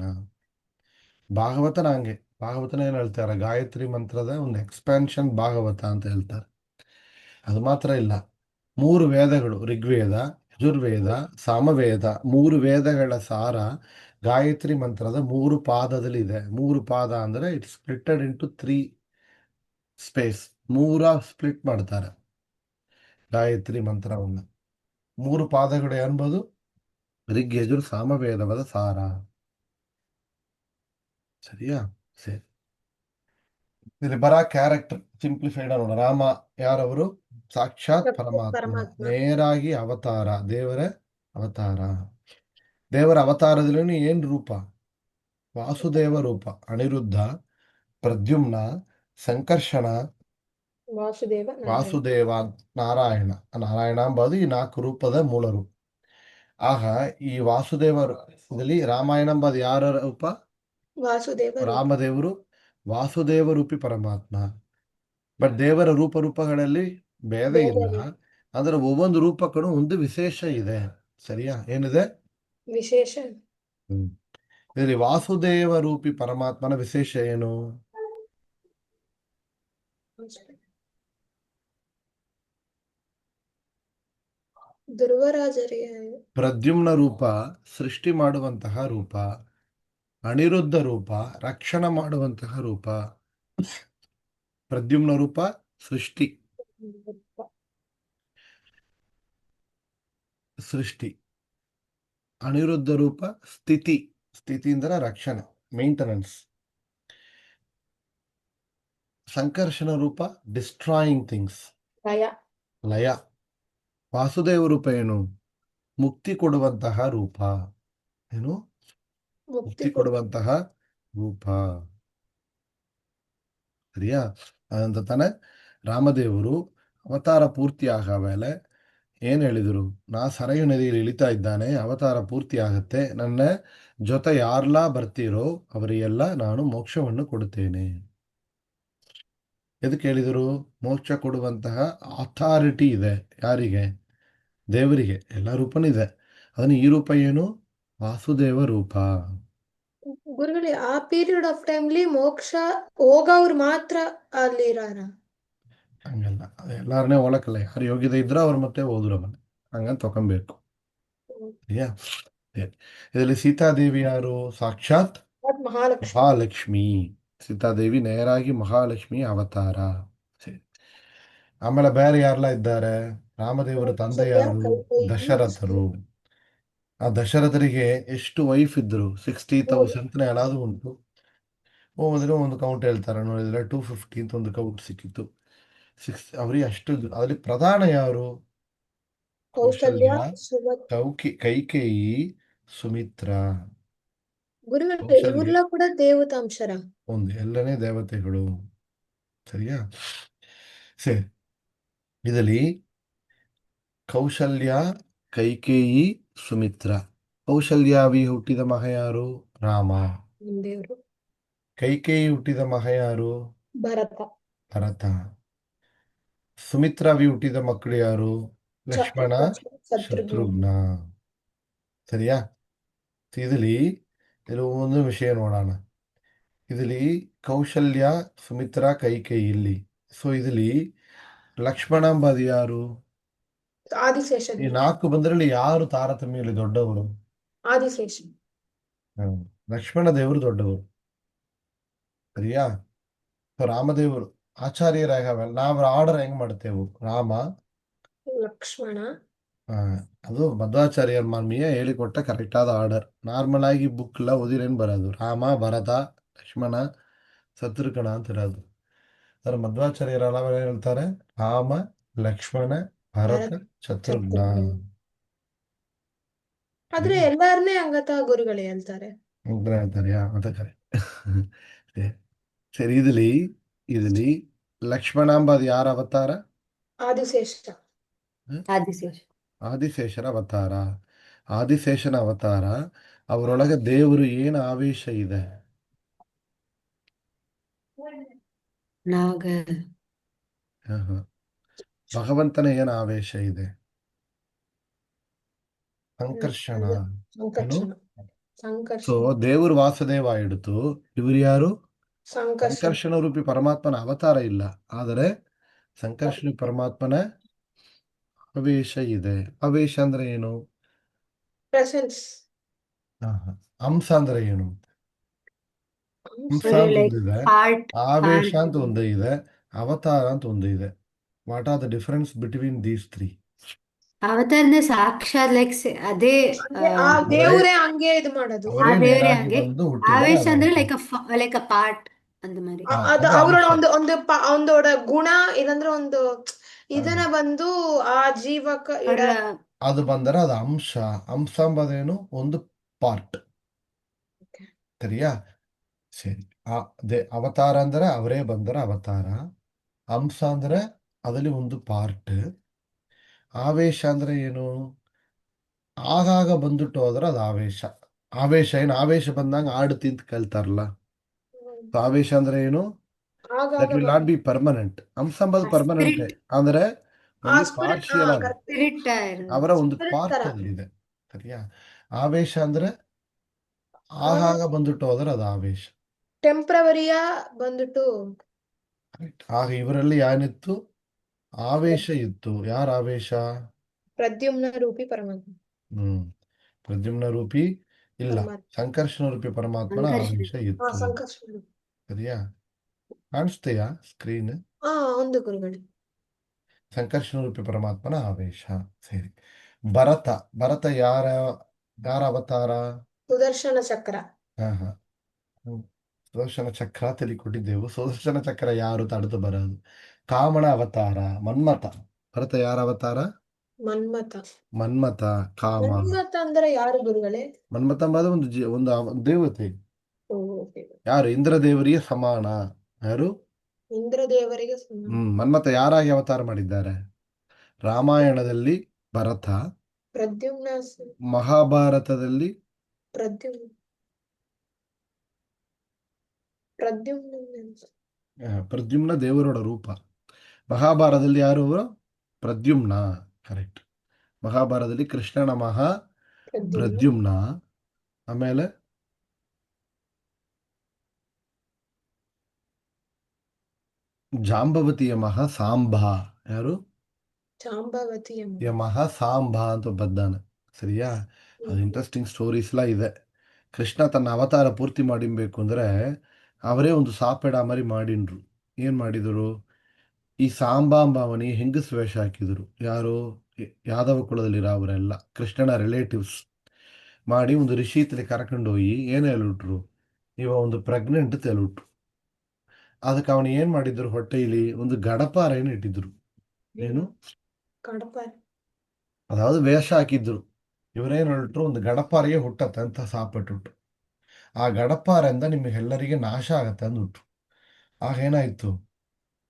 ಭಾಗವತನ ಹಂಗೆ, ಭಾಗವತನ ಏನ್ ಹೇಳ್ತಾರೆ? ಗಾಯತ್ರಿ ಮಂತ್ರದ ಒಂದು ಎಕ್ಸ್ಪ್ಯಾನ್ಷನ್ ಭಾಗವತ ಅಂತ ಹೇಳ್ತಾರೆ. ಅದು ಮಾತ್ರ ಇಲ್ಲ, 3 ವೇದಗಳು, ಋಗ್ವೇದ, ಯಜುರ್ವೇದ, ಸಾಮವೇದ, 3 ವೇದಗಳ ಸಾರ ಗಾಯತ್ರಿ ಮಂತ್ರದ 3 ಪಾದದಲ್ಲಿ ಇದೆ. 3 ಪಾದ ಅಂದ್ರೆ it's splitted into 3 space. 3 split ಮಾಡ್ತಾರೆ ಗಾಯತ್ರಿ ಮಂತ್ರವನ್ನು. 3 ಪಾದಗಳು ಎಂಬುದು ಋಗ್, ಯಜುರ್, ಸಾಮವೇದವಾದ ಸಾರ. ಸರಿಯಾ? ಸರಿ. ಇಲ್ಲಿ ಬರ ಕ್ಯಾರೆಕ್ಟರ್ ಸಿಂಪ್ಲಿಫೈಡ್ ನೋಡ. ರಾಮ ಯಾರವರು? ಸಾಕ್ಷಾತ್ ಸಾಕ್ಷಾತ್ ಪರಮಾತ್ಮ, ಪರಮಾತ್ಮ. ನೇರಾಗಿ ಅವತಾರ, ದೇವರ ಅವತಾರ. ದೇವರ ಅವತಾರದಲ್ಲಿ ಏನ್ ರೂಪ? ವಾಸುದೇವ ರೂಪ. ಅನಿರುದ್ಧ, ಪ್ರದ್ಯುಮ್ನ, ಸಂಕರ್ಷಣ, ವಾಸುದೇವ ನಾರಾಯಣ. ವಾಸುದೇವ, ನಾರಾಯಣ. ನಾರಾಯಣ ಎಂಬುದು ಈ 4 ರೂಪದ ಮೂಲ ರೂಪ. ಆಗ ಈ ವಾಸುದೇವರಲ್ಲಿ ರಾಮಾಯಣ ಎಂಬುದು ಯಾರ ರೂಪ? ವಾಸುದೇವ ರೂಪ. ರಾಮದೇವರು ವಾಸುದೇವ ರೂಪಿ ಪರಮಾತ್ಮ. ಬಟ್ ದೇವರ ರೂಪಗಳಲ್ಲಿ ಭೇದ ಭೇದ ಇಲ್ಲ. ಇಲ್ಲ. ಅಂದ್ರೆ ಒவ்வೊಂದು ರೂಪಕ್ಕೂ ಒಂದು ವಿಶೇಷ ಇದೆ. ಸರಿಯಾ? ಏನಿದೆ? ವಿಶೇಷ. ಇದರಲ್ಲಿ ವಾಸುದೇವ ರೂಪಿ ಪರಮಾತ್ಮನ ವಿಶೇಷ ಏನು? ಧ್ರುವರಾಜರಿಗೆ ಪ್ರದ್ಯುಮ್ನ ರೂಪ ಸೃಷ್ಟಿ ಮಾಡುವಂತಹ ರೂಪ, ಅನಿರುದ್ಧ ರೂಪ ರಕ್ಷಣೆ ಮಾಡುವಂತಹ ರೂಪ. ಪ್ರದ್ಯುಮ್ನ ರೂಪ ಸೃಷ್ಟಿ, ಅನಿರುದ್ಧ ರೂಪ ಸ್ಥಿತಿ, ಸ್ಥಿತಿಯಿಂದ ರಕ್ಷಣೆ, ಮೇಂಟೆನೆನ್ಸ್. ಸಂಕರ್ಷಣ ರೂಪ ಡಿಸ್ಟ್ರಾಯಿಂಗ್ ಥಿಂಗ್ಸ್, ಲಯ. ಲಯ. ವಾಸುದೇವ ರೂಪ ಏನು? ಮುಕ್ತಿ ಕೊಡುವಂತಹ ರೂಪ. ಏನು? ಮುಕ್ತಿ ಕೊಡುವಂತಹ ರೂಪ. ಸರಿಯಾ? ಅದಂತ ತಾನೆ ರಾಮದೇವರು ಅವತಾರ ಪೂರ್ತಿ ಆಗ ಮೇಲೆ ಏನ್ ಹೇಳಿದ್ರು? ನಾ ಸರಯು ನದಿಯಲ್ಲಿ ಇಳಿತಾ ಇದ್ದಾನೆ, ಅವತಾರ ಪೂರ್ತಿ ಆಗತ್ತೆ, ನನ್ನ ಜೊತೆ ಯಾರೆಲ್ಲ ಬರ್ತೀರೋ ಅವರಿಗೆಲ್ಲ ನಾನು ಮೋಕ್ಷವನ್ನು ಕೊಡುತ್ತೇನೆ. ಎದಕ್ಕೆ ಹೇಳಿದರು? ಮೋಕ್ಷ ಕೊಡುವಂತಹ ಅಥಾರಿಟಿ ಇದೆ ಯಾರಿಗೆ? ದೇವರಿಗೆ. ಎಲ್ಲ ರೂಪನೂ ಇದೆ. ಅದನ್ನು ಈ ರೂಪ ಏನು? ವಾಸುದೇವ ರೂಪ. ಗುರುಗಳೇ, ಆ ಪೀರಿಯಡ್ ಆಫ್ ಟೈಮ್ಲಿ ಮೋಕ್ಷ ಹೋಗವ್ರು ಮಾತ್ರ ಅಲ್ಲಿ ಇರಾರ? ಹಂಗಲ್ಲ, ಎಲ್ಲಾರನ್ನೇ ಹೋಲಕ್ಕಲ್ಲ. ಯಾರು ಯೋಗ್ಯತೆ ಇದ್ರೋ ಅವ್ರು ಮತ್ತೆ ಹೋದ್ರು ಅವನ್ನ ಹಂಗಂತ ತಗೊಬೇಕು. ಸರಿಯಾ? ಇದರಲ್ಲಿ ಸೀತಾದೇವಿ ಯಾರು? ಸಾಕ್ಷಾತ್ ಮಹಾಲಕ್ಷ್ಮಿ. ಮಹಾಲಕ್ಷ್ಮಿ. ಸೀತಾದೇವಿ ನೇರಾಗಿ ಮಹಾಲಕ್ಷ್ಮಿ ಅವತಾರ. ಸರಿ. ಆಮೇಲೆ ಬೇರೆ ಯಾರೆಲ್ಲ ಇದ್ದಾರೆ? ರಾಮದೇವರ ತಂದೆ ಯಾರು? ದಶರಥರು. ಆ ದಶರಥರಿಗೆ ಎಷ್ಟು ವೈಫ್ ಇದ್ರು? 60,000 ಅಂತ ಎಲ್ಲಾದ್ರೂ ಉಂಟು. ಒಂದು ಕೌಂಟ್ ಹೇಳ್ತಾರೆ ನೋಡಿದ್ರೆ 250 ಅಂತ ಒಂದು ಕೌಂಟ್ ಸಿಕ್ಕಿತ್ತು. ಅವರಿಗೆ ಅಷ್ಟು. ಅದರಲ್ಲಿ ಪ್ರಧಾನ ಯಾರು? ಕೌಸಲ್ಯ, ಕೌಶಲ್ಯ, ಕೈಕೇಯಿ, ಸುಮಿತ್ರ. ಗುರುಗಳೇ, ಇವ್ರೆಲ್ಲ ಕೂಡ ದೇವತಾಂಶರ. ಎಲ್ಲನೇ ದೇವತೆಗಳು. ಸರಿಯಾ? ಸರಿ. ಇದರಲ್ಲಿ ಕೌಶಲ್ಯ, ಕೈಕೇಯಿ, ಸುಮಿತ್ರ. ಕೌಶಲ್ಯಾವಿ ಹುಟ್ಟಿದ ಮಗ ಯಾರು? ರಾಮ. ದೇವರು. ಕೈಕೇಯಿ ಹುಟ್ಟಿದ ಮಗ ಯಾರು? ಭರತ. ಸುಮಿತ್ರಾವಿ ಹುಟ್ಟಿದ ಮಕ್ಕಳು ಯಾರು? ಲಕ್ಷ್ಮಣ, ಶತ್ರುಘ್ನ. ಸರಿಯಾ? ಇದರಲ್ಲಿ ಒಂದು ವಿಷಯ ನೋಡೋಣ. ಇದರಲ್ಲಿ ಕೌಶಲ್ಯ, ಸುಮಿತ್ರಾ, ಕೈಕೇಯಿ ಇಲ್ಲಿ. ಸೊ ಇದರಲ್ಲಿ ಲಕ್ಷ್ಮಣ ಎಂಬುದು ಯಾರು? ಆದಿಶೇಷ. ಈ 4 ಬಂದ್ರಲ್ಲಿ ಯಾರು ತಾರತಮ್ಯದಲ್ಲಿ ದೊಡ್ಡವರು? ಆದಿಶೇಷ. ಲಕ್ಷ್ಮಣ ದೇವರು ದೊಡ್ಡವರು. ಸರಿಯಾ? ರಾಮದೇವರು ಆಚಾರ್ಯರಾಗವಲ್ಲ. ನಾವು ಆರ್ಡರ್ ಹೆಂಗ್ ಮಾಡ್ತೇವೆ? ರಾಮ, ಲಕ್ಷ್ಮಣ. ಅದು ಮಧ್ವಾಚಾರ್ಯರ ಮಾನ್ಮೀಯ ಹೇಳಿಕೊಟ್ಟ ಕರೆಕ್ಟ್ ಆದ ಆರ್ಡರ್. ನಾರ್ಮಲ್ ಆಗಿ ಬುಕ್ ಎಲ್ಲ ಓದಿರೇನು ಬರೋದು? ರಾಮ, ಭರತ, ಲಕ್ಷ್ಮಣ, ಶತ್ರುಘ್ನ ಅಂತ ಇರೋದು. ಅದ್ರ ಮಧ್ವಾಚಾರ್ಯರ ಏನ್ ಹೇಳ್ತಾರೆ? ರಾಮ, ಲಕ್ಷ್ಮಣ, ಭರತ, ಶತ್ರುಘ್ನ. ಆದ್ರೆ ಎಲ್ಲಾರನ್ನೇ ಹಂಗತ ಗುರುಗಳೇ ಹೇಳ್ತಾರೆ. ಹೇಳ್ತಾರೆ ಮತ್ತೆ ಕರೆಕ್ಟ್. ಸರಿ. ಇದರಲ್ಲಿ ಲಕ್ಷ್ಮಣಾಂಬ ಯಾರ ಅವತಾರ? ಆದಿಶೇಷರ ಅವತಾರ. ಆದಿಶೇಷನ ಅವತಾರ. ಅವರೊಳಗೆ ದೇವರು ಏನು ಆವೇಶ ಇದೆ? ಭಗವಂತನ ಏನು ಆವೇಶ ಇದೆ? ಸಂಕರ್ಷಣ. ಸೊ ದೇವರು ವಾಸುದೇವ ಹಿಡಿತು. ಇವರು ಯಾರು? ಸಂಕರ್ಷಣ ರೂಪಿ ಪರಮಾತ್ಮನ ಅವತಾರ ಇಲ್ಲ, ಆದರೆ ಸಂಕರ್ಷಣ ಪರಮಾತ್ಮನ ಆವೇಶ ಇದೆ. ಆವೇಶ ಅಂದ್ರೆ ಏನು? ಅಂಶ ಅಂದ್ರೆ ಏನು? ಅಂಶ ಅಂತ ಒಂದಿದೆ, ಆವೇಶ ಅಂತ ಒಂದು ಇದೆ, ಅವತಾರ ಅಂತ ಒಂದು ಇದೆ. What are the difference between these 3? ಅವತಾರನ ಸಾಕ್ಷಾತ್ ಅದೇ ದೇವರೇ ಹಂಗೆ ಇದು ಮಾಡೋದು. ಆವೇಶ ಅಂದ್ರೆ ಲೈಕ್ ಅ ಪಾರ್ಟ್ அந்த மாதிரி. அது அது அவரோட ಅಂಶ. ಒಂದೋட ಗುಣ ಇದಂದ್ರೆ ಒಂದು ಇದನ್ನ ಬಂದು ಆ ಜೀವಕ ಇಡ ಅವರ ಅದು ಬಂದರೆ ಅದು ಅಂಶ. ಅಂಶ ಎಂಬುದೇನು? ಒಂದು ಪಾರ್ಟ್. ಸರಿಯಾ? ಸರಿ. ಅವತಾರ ಅಂದ್ರೆ ಅವರೇ ಬಂದರೆ ಅವತಾರ. ಅಂಶ ಅಂದ್ರೆ ಅದರಲ್ಲಿ ಒಂದು ಪಾರ್ಟ್. ಆವೇಶ ಅಂದ್ರೆ ಏನು? ಆಗಾಗ ಬಂದುಟ್ಟು ಹೋದ್ರೆ ಅದು ಆವೇಶ. ಆವೇಶ ಏನು? ಆವೇಶ ಬಂದಾಗ ಆಡು ತಿಂತ ಕಲ್ತಾರಲ್ಲ. So, ಆವೇಶ ಅಂದ್ರೆ ಏನು? ಆಗಾಗ that will not be permanent. ಅಂಶ ಎಂಬುದು ಪರ್ಮನೆಂಟ್ ಸ್ಪಿರಿಟ್ ಅಂದ್ರೆ ಆ ಒಂದು ಸ್ಪಿರಿಟ್ ಪಾರ್ಷಿಯಲ್ ಆಗಿ ಸ್ಪಿರಿಟ್ ಅವರ ಒಂದು ಸ್ಪಿರಿಟ್ ಪಾರ್ಟ್ ತರ ಅಲ್ಲಿದೆ. ಸರಿಯಾ? ಆವೇಶ ಅಂದ್ರೆ ಆ ಆಗಾಗ ಬಂದುಟ್ಟು ಹೋದ್ರೆ ಅದು ಆವೇಶ. ಟೆಂಪ್ರವರಿಯ ಬಂದ್ಬಿಟ್ಟು Correct. ಆಗ ಇವರಲ್ಲಿ ಏನಿತ್ತು? ಆವೇಶ ಇತ್ತು. ಯಾರ ಆವೇಶ? ಪ್ರದ್ಯುಮ್ನ ರೂಪಿ ಪರಮಾತ್ಮ ಹ್ಮ್ ಪ್ರದ್ಯುಮ್ನ ರೂಪಿ ಇಲ್ಲ, ಪರಮಾತ್ಮ ಸಂಕರ್ಷಣ ರೂಪಿ ಪರಮಾತ್ಮನ ಸಂಕರ್ಷಣ. ಆವೇಶ ಇತ್ತು. ಸಂಕಷ್ಟ ಸರಿಯಾ? ಕಾಣಿಸ್ತೀಯಾ ಸ್ಕ್ರೀನ್? ಒಂದು ಗುರುಗಳೇ. ಸಂಕರ್ಷಣ ರೂಪಿ ಪರಮಾತ್ಮನ ಆವೇಶ. ಸರಿ. ಭರತ. ಭರತ ಯಾರ ಅವತಾರ? ಸುದರ್ಶನ ಚಕ್ರ. ಹಾ ಹಾ ಹ್ಮ್. ಸುದರ್ಶನ ಚಕ್ರ ಕೊಟ್ಟಿದ್ದೆವು. ಸುದರ್ಶನ ಚಕ್ರ ಯಾರು ತಡೆದು ಬರೋದು? ಕಾಮನ ಅವತಾರ ಮನ್ಮಥ. ಭರತ ಯಾರ ಅವತಾರ? ಮನ್ಮಥ. ಮನ್ಮಥ ಕಾಮ. ಮನ್ಮಥ ಅಂದ್ರೆ ಯಾರು ಗುರುಗಳೇ? ಮನ್ಮಥ ಎಂಬುದು ಒಂದು ದೇವತೆ. ಓ, okay. ಯಾರು? ಇಂದ್ರದೇವರಿಗೆ ಸಮಾನ. ಯಾರು? ಇಂದ್ರದೇವರಿಗೆ ಮನ್ಮಥ ಯಾರಾಗಿ ಅವತಾರ ಮಾಡಿದ್ದಾರೆ? ರಾಮಾಯಣದಲ್ಲಿ ಭರತ, ಪ್ರದ್ಯುಮ್ನ ಮಹಾಭಾರತದಲ್ಲಿ ಪ್ರದ್ಯುಮ್ನ ಪ್ರದ್ಯುಮ್ನ ಪ್ರದ್ಯುಮ್ನ ದೇವರೋಡ ರೂಪ. ಮಹಾಭಾರತದಲ್ಲಿ ಯಾರು ಅವರು? ಪ್ರದ್ಯುಮ್ನ. ಕರೆಕ್ಟ್. ಮಹಾಭಾರತದಲ್ಲಿ ಕೃಷ್ಣನ ಪ್ರದ್ಯುಮ್ನ. ಆಮೇಲೆ ಜಾಂಬವತಿಯ ಸಾಂಬ. ಯಾರು? ಜಾಂಬವತಿಯ ಸಾಂಬ ಅಂತ ಬದ್ದಾನೆ. ಸರಿಯಾ? ಅದು ಇಂಟ್ರೆಸ್ಟಿಂಗ್ ಸ್ಟೋರೀಸ್ಲ ಇದೆ. ಕೃಷ್ಣ ತನ್ನ ಅವತಾರ ಪೂರ್ತಿ ಮಾಡಿಬೇಕು ಅಂದ್ರೆ ಅವರೇ ಒಂದು ಸಾಪೆಡ ಮರಿ ಮಾಡಿನ್ರು. ಏನ್ ಮಾಡಿದರು? ಈ ಸಾಂಬಾಂಬಾವನಿ ಹೆಂಗಸ್ ವೇಷ ಹಾಕಿದ್ರು. ಯಾರು? ಯಾದವ ಕುಲದಲ್ಲಿರೋ ಅವರೆಲ್ಲ ಕೃಷ್ಣನ ರಿಲೇಟಿವ್ಸ್ ಮಾಡಿ ಒಂದು ಋಷಿ ತಲೆ ಕರ್ಕೊಂಡು ಹೋಗಿ ಏನು ಹೇಳ್ಬಿಟ್ರು? ಇವ ಒಂದು ಪ್ರೆಗ್ನೆಂಟ್ ತೆಲ್ಬಿಟ್ರು. ಅದಕ್ಕೆ ಅವನು ಏನ್ ಮಾಡಿದ್ರು? ಹೊಟ್ಟೆಯಲ್ಲಿ ಒಂದು ಗಡಪಾರೆಯನ್ನು ಇಟ್ಟಿದ್ರು. ಏನು? ಕಡಪಾರ. ಅದಾவது ವೇಷ ಹಾಕಿದ್ರು. ಇವರೇನು ಹೇಳ್ಬಿಟ್ರು? ಒಂದು ಗಡಪಾರಿಗೆ ಹುಟ್ಟತ್ತೆ ಅಂತ ಸಾಪಟ್ಟುಟ್ರು. ಆ ಗಡಪಾರಿಂದ ನಿಮಗೆಲ್ಲರಿಗೆ ನಾಶ ಆಗತ್ತೆ ಅಂದ್ಬಿಟ್ರು. ಆಗ ಏನಾಯ್ತು?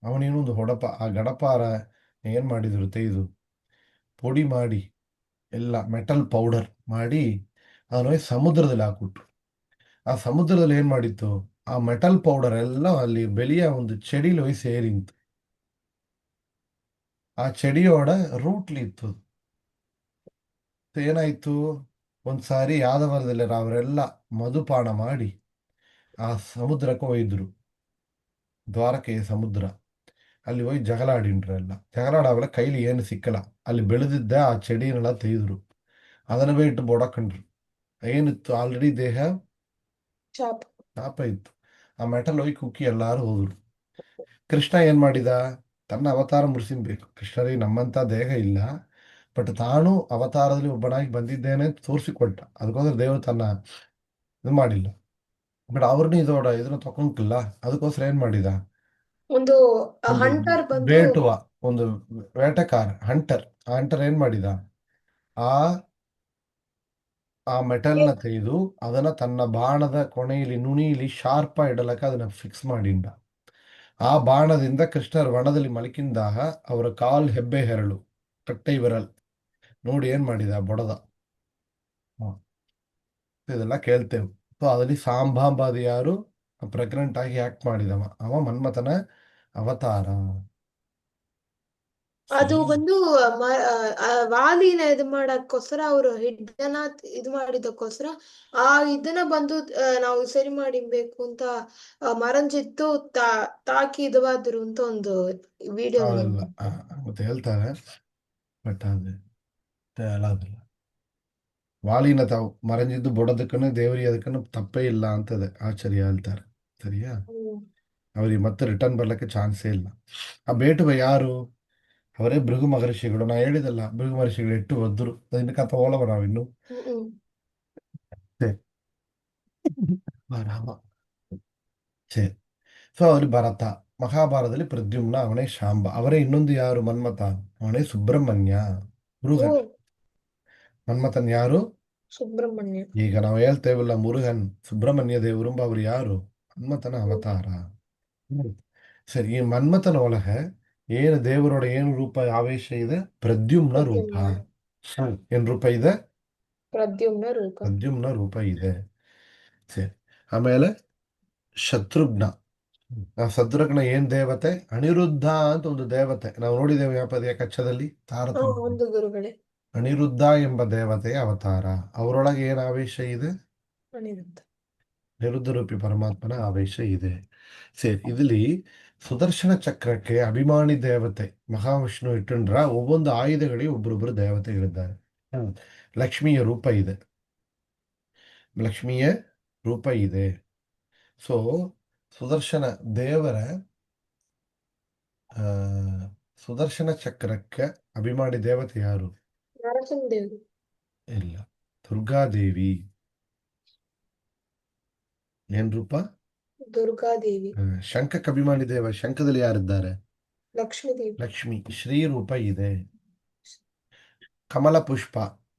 ಅವನೇನು ಒಂದು ಆ ಗಡಪಾರ ಏನ್ ಮಾಡಿದ್ರು? ತೆಗೆದು ಪುಡಿ ಮಾಡಿ ಎಲ್ಲ ಮೆಟಲ್ ಪೌಡರ್ ಮಾಡಿ ಅದನ್ನ ಸಮುದ್ರದಲ್ಲಿ ಹಾಕ್ಬಿಟ್ರು. ಆ ಸಮುದ್ರದಲ್ಲಿ ಏನ್ ಮಾಡಿತ್ತು? ಆ ಮೆಟಲ್ ಪೌಡರ್ ಎಲ್ಲ ಅಲ್ಲಿ ಬೆಳೆಯ ಒಂದು ಚೆಡಿಲಿ ಹೋಗಿ ಸೇರಿಂತು. ಆ ಚೆಡಿಯೋಡ ರೂಟ್ಲಿ ಇತ್ತು. ಏನಾಯ್ತು? ಒಂದ್ಸಾರಿ ಯಾದವರದಲ್ಲಿ ಅವರೆಲ್ಲ ಮಧುಪಾನ ಮಾಡಿ ಆ ಸಮುದ್ರಕ್ಕೆ ಒಯ್ದ್ರು. ದ್ವಾರಕೆಯ ಸಮುದ್ರ. ಅಲ್ಲಿ ಹೋಗಿ ಜಗಳ ಆಡಿನ್ರೆಲ್ಲ. ಜಗಳ ಆಡಾಗಲ ಕೈಲಿ ಏನು ಸಿಕ್ಕಲ್ಲ. ಅಲ್ಲಿ ಬೆಳೆದಿದ್ದ ಆ ಚೆಡಿನೆಲ್ಲ ತೆಗೆದ್ರು. ಅದನ್ನ ಇಟ್ಟು ಬೊಡಕಂಡ್ರು. ಏನಿತ್ತು? ಆಲ್ರೆಡಿ ದೇಹ ಶಾಪ ಇತ್ತು. ಆ ಮೆಟಲ್ ಹೋಗಿ ಕುಕ್ಕಿ ಎಲ್ಲಾರು ಹೋದ್ರು. ಕೃಷ್ಣ ಏನ್ ಮಾಡಿದ? ತನ್ನ ಅವತಾರ ಮುರಿಸಿನ್ಬೇಕು. ಕೃಷ್ಣರಿಗೆ ನಮ್ಮಂತ ದೇಹ ಇಲ್ಲ, ಬಟ್ ತಾನು ಅವತಾರದಲ್ಲಿ ಒಬ್ಬನಾಗಿ ಬಂದಿದ್ದೇನೆ ತೋರಿಸಿಕೊಟ್ಟ. ಅದಕ್ಕೋಸ್ಕರ ದೇವರು ತನ್ನ ಇದು ಮಾಡಿಲ್ಲ. ಬಟ್ ಅವ್ರನ್ನ ಇದನ್ನ ತಕೊಂಕಿಲ್ಲ. ಅದಕ್ಕೋಸ್ಕರ ಏನ್ ಮಾಡಿದ? ಒಂದು ಹಂಟರ್ ಬಂದು ಬೇಟುವ ಒಂದು ಬೇಟೆಕಾರ ಹಂಟರ್. ಆ ಹಂಟರ್ ಏನ್ ಮಾಡಿದ? ಆ ಆ ಮೆಟಲ್ನ ತೆಗೆದು ಅದನ್ನ ತನ್ನ ಬಾಣದ ಕೊನೆಯಲ್ಲಿ ನುಣಿಯಲ್ಲಿ ಶಾರ್ಪ ಇಡಲಕ್ಕ ಅದನ್ನ ಫಿಕ್ಸ್ ಮಾಡಿಂದ. ಆ ಬಾಣದಿಂದ ಕೃಷ್ಣರ ವನದಲ್ಲಿ ಮಲಕಿಂದಾಗ ಅವರ ಕಾಲ್ ಹೆಬ್ಬೆ ಹೆರಳು ಕಟ್ಟೈ ವಿರಲ್ ನೋಡಿ ಏನ್ ಮಾಡಿದ? ಬೊಡದ. ಇದೆಲ್ಲ ಕೇಳ್ತೇವೆ. ಸೊ ಅದರಲ್ಲಿ ಸಾಂಬಾಂಬಾದಿ ಯಾರು? ಪ್ರೆಗ್ನೆಂಟ್ ಆಗಿ ಆಕ್ಟ್ ಮಾಡಿದವ. ಅವ ಮನ್ಮಥನ ಅವತಾರ. ಅದು ಬಂದು ವಾಲಿನ ಇದು ಮಾಡಕ್ಕೋಸ್ಕರ ಅವರು ಹಿಡ್ಡನ ಇದು ಮಾಡಿದಕ್ಕೋಸ್ಕರ ಆ ಇದನ್ನ ಬಂದು ನಾವು ಸರಿ ಮಾಡಿಬೇಕು ಅಂತ ಮರಂಜಿತ್ತು ತಾಕಿ ಇದವಾದ್ರು ಅಂತ ಒಂದು ವಿಡಿಯೋ ಮತ್ತೆ ಹೇಳ್ತಾರೆ. ಬಟ್ ಅದಿಲ್ಲ. ವಾಲಿನ ತಾವು ಮರಂಜಿದ್ದು ಬೊಡದಕ್ಕೂ ದೇವರಿ ಅದಕ್ಕೂ ತಪ್ಪೇ ಇಲ್ಲ ಅಂತದೆ ಆಚಾರ್ಯ ಹೇಳ್ತಾರೆ. ಸರಿಯಾ? ಅವ್ರಿಗೆ ಮತ್ತೆ ರಿಟರ್ನ್ ಬರ್ಲಿಕ್ಕೆ ಚಾನ್ಸೇ ಇಲ್ಲ. ಆ ಬೇಟುವ ಯಾರು? ಅವರೇ ಭೃಗು ಮಹರ್ಷಿಗಳು. ನಾ ಹೇಳಿದಲ್ಲ, ಭೃಗು ಮಹರ್ಷಿಗಳು ಎಟ್ಟು ಒದ್ರು ಅದಕ್ಕಂತ ಹೋಲವ ನಾವಿನ್ನು. ರಾಮ. ಸರಿ. ಸೊ ಅವ್ರಿಗೆ ಭರತ, ಮಹಾಭಾರತದಲ್ಲಿ ಪ್ರದ್ಯುಮ್ನ, ಅವನೇ ಶಾಂಬ. ಅವರೇ ಇನ್ನೊಂದು ಯಾರು ಮನ್ಮಥ, ಅವನೇ ಸುಬ್ರಹ್ಮಣ್ಯ, ಓ ಮುರುಗನ್. ಮನ್ಮಥನ್ ಯಾರು? ಸುಬ್ರಹ್ಮಣ್ಯ. ಈಗ ನಾವು ಹೇಳ್ತೇವಲ್ಲ ಮುರುಗನ್ ಸುಬ್ರಹ್ಮಣ್ಯ ದೇವರು ಅವರು ಯಾರು? ಮನ್ಮಥನ ಅವತಾರ. ಹ್ಮ್. ಸರಿ, ಈ ಮನ್ಮಥನ ಒಳಗೆ ಏನು ದೇವರೊಳಗೆ ಏನು ರೂಪ ಆವೇಶ ಇದೆ? ಪ್ರದ್ಯುಮ್ನ ರೂಪ. ಪ್ರದ್ಯುಮ್ನ. ಏನ್ ರೂಪ ಇದೆ? ಪ್ರದ್ಯುಮ್ನ ರೂಪ. ಪ್ರದ್ಯುಮ್ನ ರೂಪ ಇದೆ. ಸರಿ, ಆಮೇಲೆ ಶತ್ರುಘ್ನ. ಆ ಶತ್ರುಘ್ನ ಏನ್ ದೇವತೆ? ಅನಿರುದ್ಧ ಅಂತ ಒಂದು ದೇವತೆ. ನಾವು ನೋಡಿದ್ದೇವೆ ವ್ಯಾಪದಿಯ ಕಚ್ಚದಲ್ಲಿ ತಾರತಮ್ಯ. ಒಂದು ಗುರುಗಳೇ. ಅನಿರುದ್ಧ ಎಂಬ ದೇವತೆಯ ಅವತಾರ. ಅವರೊಳಗೆ ಏನು ಆವೇಶ ಇದೆ? ಅನಿರುದ್ಧ. ನಿರುದ್ಧ ರೂಪಿ ಪರಮಾತ್ಮನ ಆವೇಶ ಇದೆ. ಸರಿ, ಇಲ್ಲಿ ಸುದರ್ಶನ ಚಕ್ರಕ್ಕೆ ಅಭಿಮಾನಿ ದೇವತೆ ಮಹಾವಿಷ್ಣು ಇಟ್ಟಂಡ್ರ ಒவ்வೊಂದು ಆಯುಧಗಳಿಗೆ ಒಬ್ಬರೊಬ್ಬರು ದೇವತೆಗಳಿದ್ದಾರೆ. ಲಕ್ಷ್ಮಿಯ ರೂಪ ಇದೆ. ಲಕ್ಷ್ಮಿಯ ರೂಪ ಇದೆ. ಸೊ ಸುದರ್ಶನ ದೇವರ ಆ ಸುದರ್ಶನ ಚಕ್ರಕ್ಕೆ ಅಭಿಮಾನಿ ದೇವತೆ ಯಾರು? ನರಸಿಂಹದೇವರು. ಇಲ್ಲ, ದುರ್ಗಾದೇವಿ. ಏನ್ ರೂಪ? ದುರ್ಗಾದೇವಿ. ಶಂಖಕ್ಕೆ ಅಭಿಮಾನಿ ದೇವ. ಶಂಖದಲ್ಲಿ ಯಾರಿದ್ದಾರೆ? ಲಕ್ಷ್ಮೀದೇವಿ. ಲಕ್ಷ್ಮಿ. ಶ್ರೀ ರೂಪ ಇದೆ. ಕಮಲ ಪುಷ್ಪ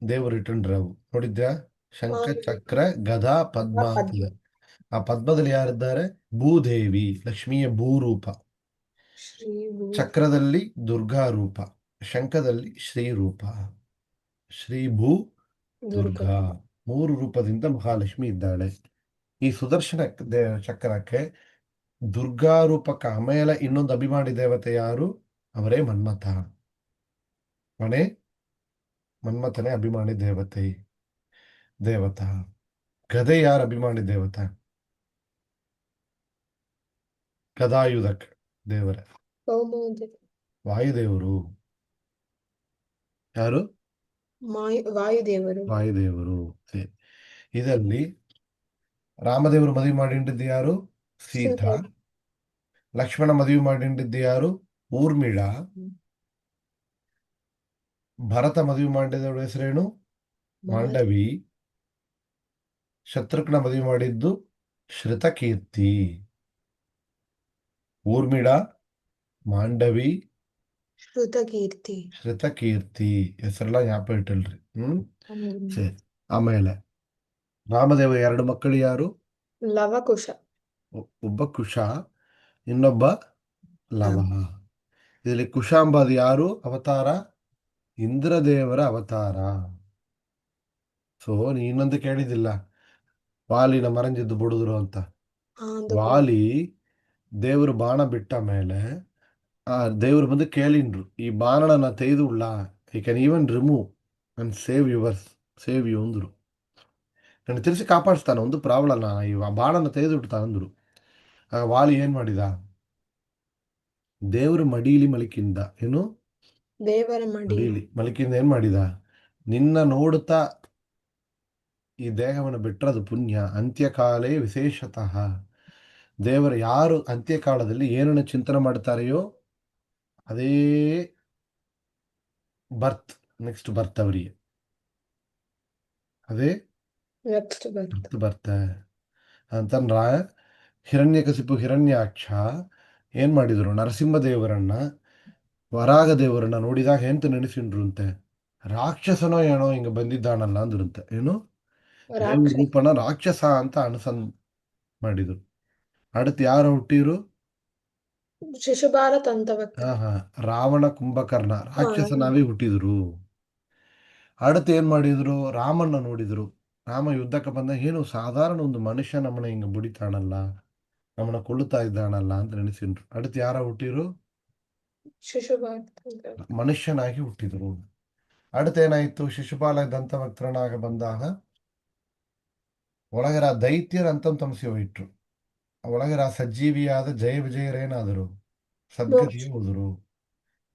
ದೇವರು ಇಟ್ಟಂಡ್ರವು ನೋಡಿದ್ಯಾ? ಶಂಖ, ಚಕ್ರ, ಗದಾ, ಪದ್ಮ ಅಂತಿದೆ. ಆ ಪದ್ಮದಲ್ಲಿ ಯಾರಿದ್ದಾರೆ? ಭೂದೇವಿ, ಲಕ್ಷ್ಮಿಯ ಭೂರೂಪ. ಶ್ರೀ ಭೂ ಚಕ್ರದಲ್ಲಿ ದುರ್ಗಾ ರೂಪ, ಶಂಖದಲ್ಲಿ ಶ್ರೀ ರೂಪ. ಶ್ರೀ ಭೂ ದುರ್ಗಾ. ದುರ್ಗಾ, ಮೂರು ರೂಪದಿಂದ ಮಹಾಲಕ್ಷ್ಮಿ ಇದ್ದಾಳೆ. ಈ ಸುದರ್ಶನ ಚಕ್ರಕ್ಕೆ ದುರ್ಗಾ ರೂಪಕ್ಕೆ ಆಮೇಲೆ ಇನ್ನೊಂದು ಅಭಿಮಾನಿ ದೇವತೆ ಯಾರು? ಅವರೇ ಮನ್ಮಥ. ಮನೆ ಮನ್ಮಥನೇ ಅಭಿಮಾನಿ ದೇವತಾ. ಗದೆ ಯಾರ ಅಭಿಮಾನಿ ದೇವತಾ? ಗದಾಯುಧಕ್ ದೇವರ ಕೌಮುದಿ. ವಾಯುದೇವರು. ಯಾರು? ವಾಯುದೇವರು. ವಾಯುದೇವರು. ಇದರಲ್ಲಿ ರಾಮದೇವರು ಮದುವೆ ಮಾಡಿದ್ದು ಯಾರು? ಸೀತಾ. ಲಕ್ಷ್ಮಣ ಮದುವೆ ಮಾಡಿದ್ದು ಯಾರು? ಊರ್ಮಿಳ. ಭರತ ಮದುವೆ ಮಾಡಿದವಳ ಹೆಸರೇನು? ಮಾಂಡವಿ. ಶತ್ರುಘ್ನ ಮದುವೆ ಮಾಡಿದ್ದು ಶ್ರುತಕೀರ್ತಿ. ಊರ್ಮಿಳ, ಮಾಂಡವಿ, ಶ್ರುತಕೀರ್ತಿ ಹೆಸರೆಲ್ಲ ಜ್ಞಾಪ ಇಟ್ಟಲ್ರಿ. ಸರಿ, ಆಮೇಲೆ ರಾಮದೇವ ಎರಡು ಮಕ್ಕಳು ಯಾರು? ಲವಕುಶ. ಒಬ್ಬ ಕುಶ, ಇನ್ನೊಬ್ಬ ಲವ. ಇದರಲ್ಲಿ ಕುಶಾಂಬಾದ್ ಯಾರು ಅವತಾರ? ಇಂದ್ರದೇವರ ಅವತಾರ. ಸೊ ಇನ್ನೊಂದು ಕೇಳಿದಿಲ್ಲ, ವಾಲಿನ ಮರಂಜಿದ್ದು ಬುಡಿದ್ರು ಅಂತ. ವಾಲಿ ದೇವರು ಬಾಣ ಬಿಟ್ಟ ಮೇಲೆ ಆ ದೇವರು ಬಂದು ಕೇಳಿನ್ರು, ಈ ಬಾಣನ ತೆಗೆದುಳ್ಳ, I can even remove and save you ಅಂದ್ರು. ನಾನು ತಿರ್ಸಿ ಕಾಪಾಡಿಸ್ತಾನೆ, ಒಂದು ಪ್ರಾಬ್ಲಮ್, ಈ ಬಾಣನ ತೆಗೆದುಬಿಡ್ತಾನೆ ಅಂದ್ರು. ಆಗ ವಾಲಿ ಏನ್ ಮಾಡಿದ? ದೇವರ ಮಡಿಲಿ ಮಲಿಕಿಂದ. ಏನು? ದೇವರ ಮಡಿಲಿ ಮಲಿಕಿಂದ ಏನ್ ಮಾಡಿದ? ನಿನ್ನ ನೋಡುತ್ತಾ ಈ ದೇಹವನ್ನು ಬಿಟ್ಟರದು ಪುಣ್ಯ. ಅಂತ್ಯಕಾಲೇ ವಿಶೇಷತಃ ದೇವರ ಯಾರು ಅಂತ್ಯಕಾಲದಲ್ಲಿ ಏನನ್ನು ಚಿಂತನೆ ಮಾಡ್ತಾರೆಯೋ ಅದೇ ನೆಕ್ಸ್ಟ್ ಬರ್ತ್ ಅವರಿಗೆ. ಅದೇ ಬರ್ತ ಅಂತಂದ್ರ ಹಿರಣ್ಯಕಶಿಪು ಹಿರಣ್ಯಾಕ್ಷ ಏನ್ ಮಾಡಿದ್ರು? ನರಸಿಂಹದೇವರನ್ನ, ವರಾಗ ದೇವರನ್ನ ನೋಡಿದಾಗ ಎಂತ ನೆನೆಸಿಂಡ್ರು ಅಂತೆ? ರಾಕ್ಷಸನೋ ಏನೋ ಹಿಂಗ ಬಂದಿದ್ದಾನಲ್ಲ ಅಂದ್ರಂತೆ. ಏನು? ದೇವ್ರ ರೂಪನ ರಾಕ್ಷಸ ಅಂತ ಮಾಡಿದ್ರು. அடுத்து ಯಾರು ಹುಟ್ಟಿರು? ಶಿಶುಪಾಲ ತಂತವಕ್ತ. ರಾವಣ ಕುಂಭಕರ್ಣ ರಾಕ್ಷಸನಾಗಿ ಹುಟ್ಟಿದ್ರು. அடுத்து ಏನ್ ಮಾಡಿದ್ರು? ರಾಮನ್ನ ನೋಡಿದ್ರು. ರಾಮ ಯುದ್ಧಕ್ಕೆ ಬಂದ, ಏನು ಸಾಧಾರಣ ಒಂದು ಮನುಷ್ಯ ನಮ್ಮನ್ನ ಹಿಂಗ ಬುಡಿತಾನಲ್ಲ, ನಮ್ಮನ್ನ ಕೊಲ್ಲುತ್ತಾ ಇದ್ದಾನಲ್ಲ ಅಂತ ನೆನೆಸಿದ್ರು. அடுத்து ಯಾರ ಹುಟ್ಟಿರು? ಶಿಶುಪಾಲ ಮನುಷ್ಯನಾಗಿ ಹುಟ್ಟಿದ್ರು. அடுத்து ಏನಾಯ್ತು? ಶಿಶುಪಾಲ ದಂತವಕ್ತನಾಗ ಬಂದಾಗ ಒಳಗರ ದೈತ್ಯರ ಅಂತಂಸಿ ಹೋಯಿಟ್ರು. ಒಳಗರ ಸಜ್ಜೀವಿಯಾದ ಜಯ ವಿಜಯರೇನಾದರು? ಸದ್ಗತಿಗೆ ಹೋದರು.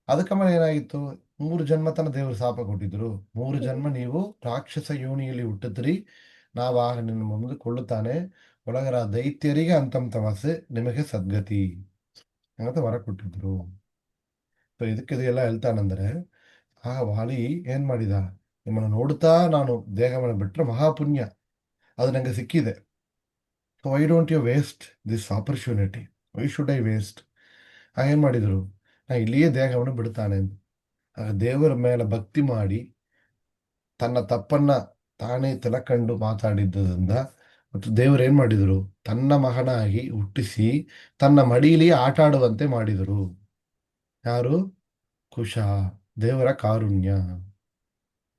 ಅದಕ್ಕಮೇಲೆ ಏನಾಗಿತ್ತು? 3 ಜನ್ಮ ತನ ದೇವರು ಶಾಪ ಕೊಟ್ಟಿದ್ರು. 3 ಜನ್ಮ ನೀವು ರಾಕ್ಷಸ ಯೋನಿಯಲ್ಲಿ ಹುಟ್ಟಿದ್ರಿ, ನಾವಾಗ ನಿನ್ನ ಮುಂದೆ ಕೊಳ್ಳುತ್ತಾನೆ. ಒಳಗರ ದೈತ್ಯರಿಗೆ ಅಂತಂತವಾಸೆ, ನಿಮಗೆ ಸದ್ಗತಿ ಅಂತ ವರ ಕೊಟ್ಟಿದ್ರು. ಸೊ ಇದಕ್ಕಿದೆಲ್ಲ ಹೇಳ್ತಾನಂದ್ರೆ, ಆ ವಾಲಿ ಏನ್ ಮಾಡಿದ? ನಿಮ್ಮನ್ನು ನೋಡುತ್ತಾ ನಾನು ದೇಹವನ್ನು ಬಿಟ್ಟರೆ ಮಹಾಪುಣ್ಯ, ಅದು ನಂಗೆ ಸಿಕ್ಕಿದೆ. So why don't you waste this opportunity why should I waste? ಏನು ಮಾಡಿದರು? ನಾ ಇಲ್ಲಿಯೇ ದೇಹವನ್ನು ಬಿಡ್ತಾನೆ ಅಂತ. ಆಗ ದೇವರ ಮೇಲೆ ಭಕ್ತಿ ಮಾಡಿ ತನ್ನ ತಪ್ಪನ್ನ ತಾನೇ ತಿಳಕಂಡು ಮಾತಾಡಿದ್ದರಿಂದ ಮತ್ತು ದೇವರು ಏನ್ ಮಾಡಿದರು? ತನ್ನ ಮಗನಾಗಿ ಹುಟ್ಟಿಸಿ ತನ್ನ ಮಡಿಲಿ ಆಟ ಆಡುವಂತೆ ಮಾಡಿದರು. ಯಾರು? ಕುಶ. ದೇವರ ಕಾರುಣ್ಯ.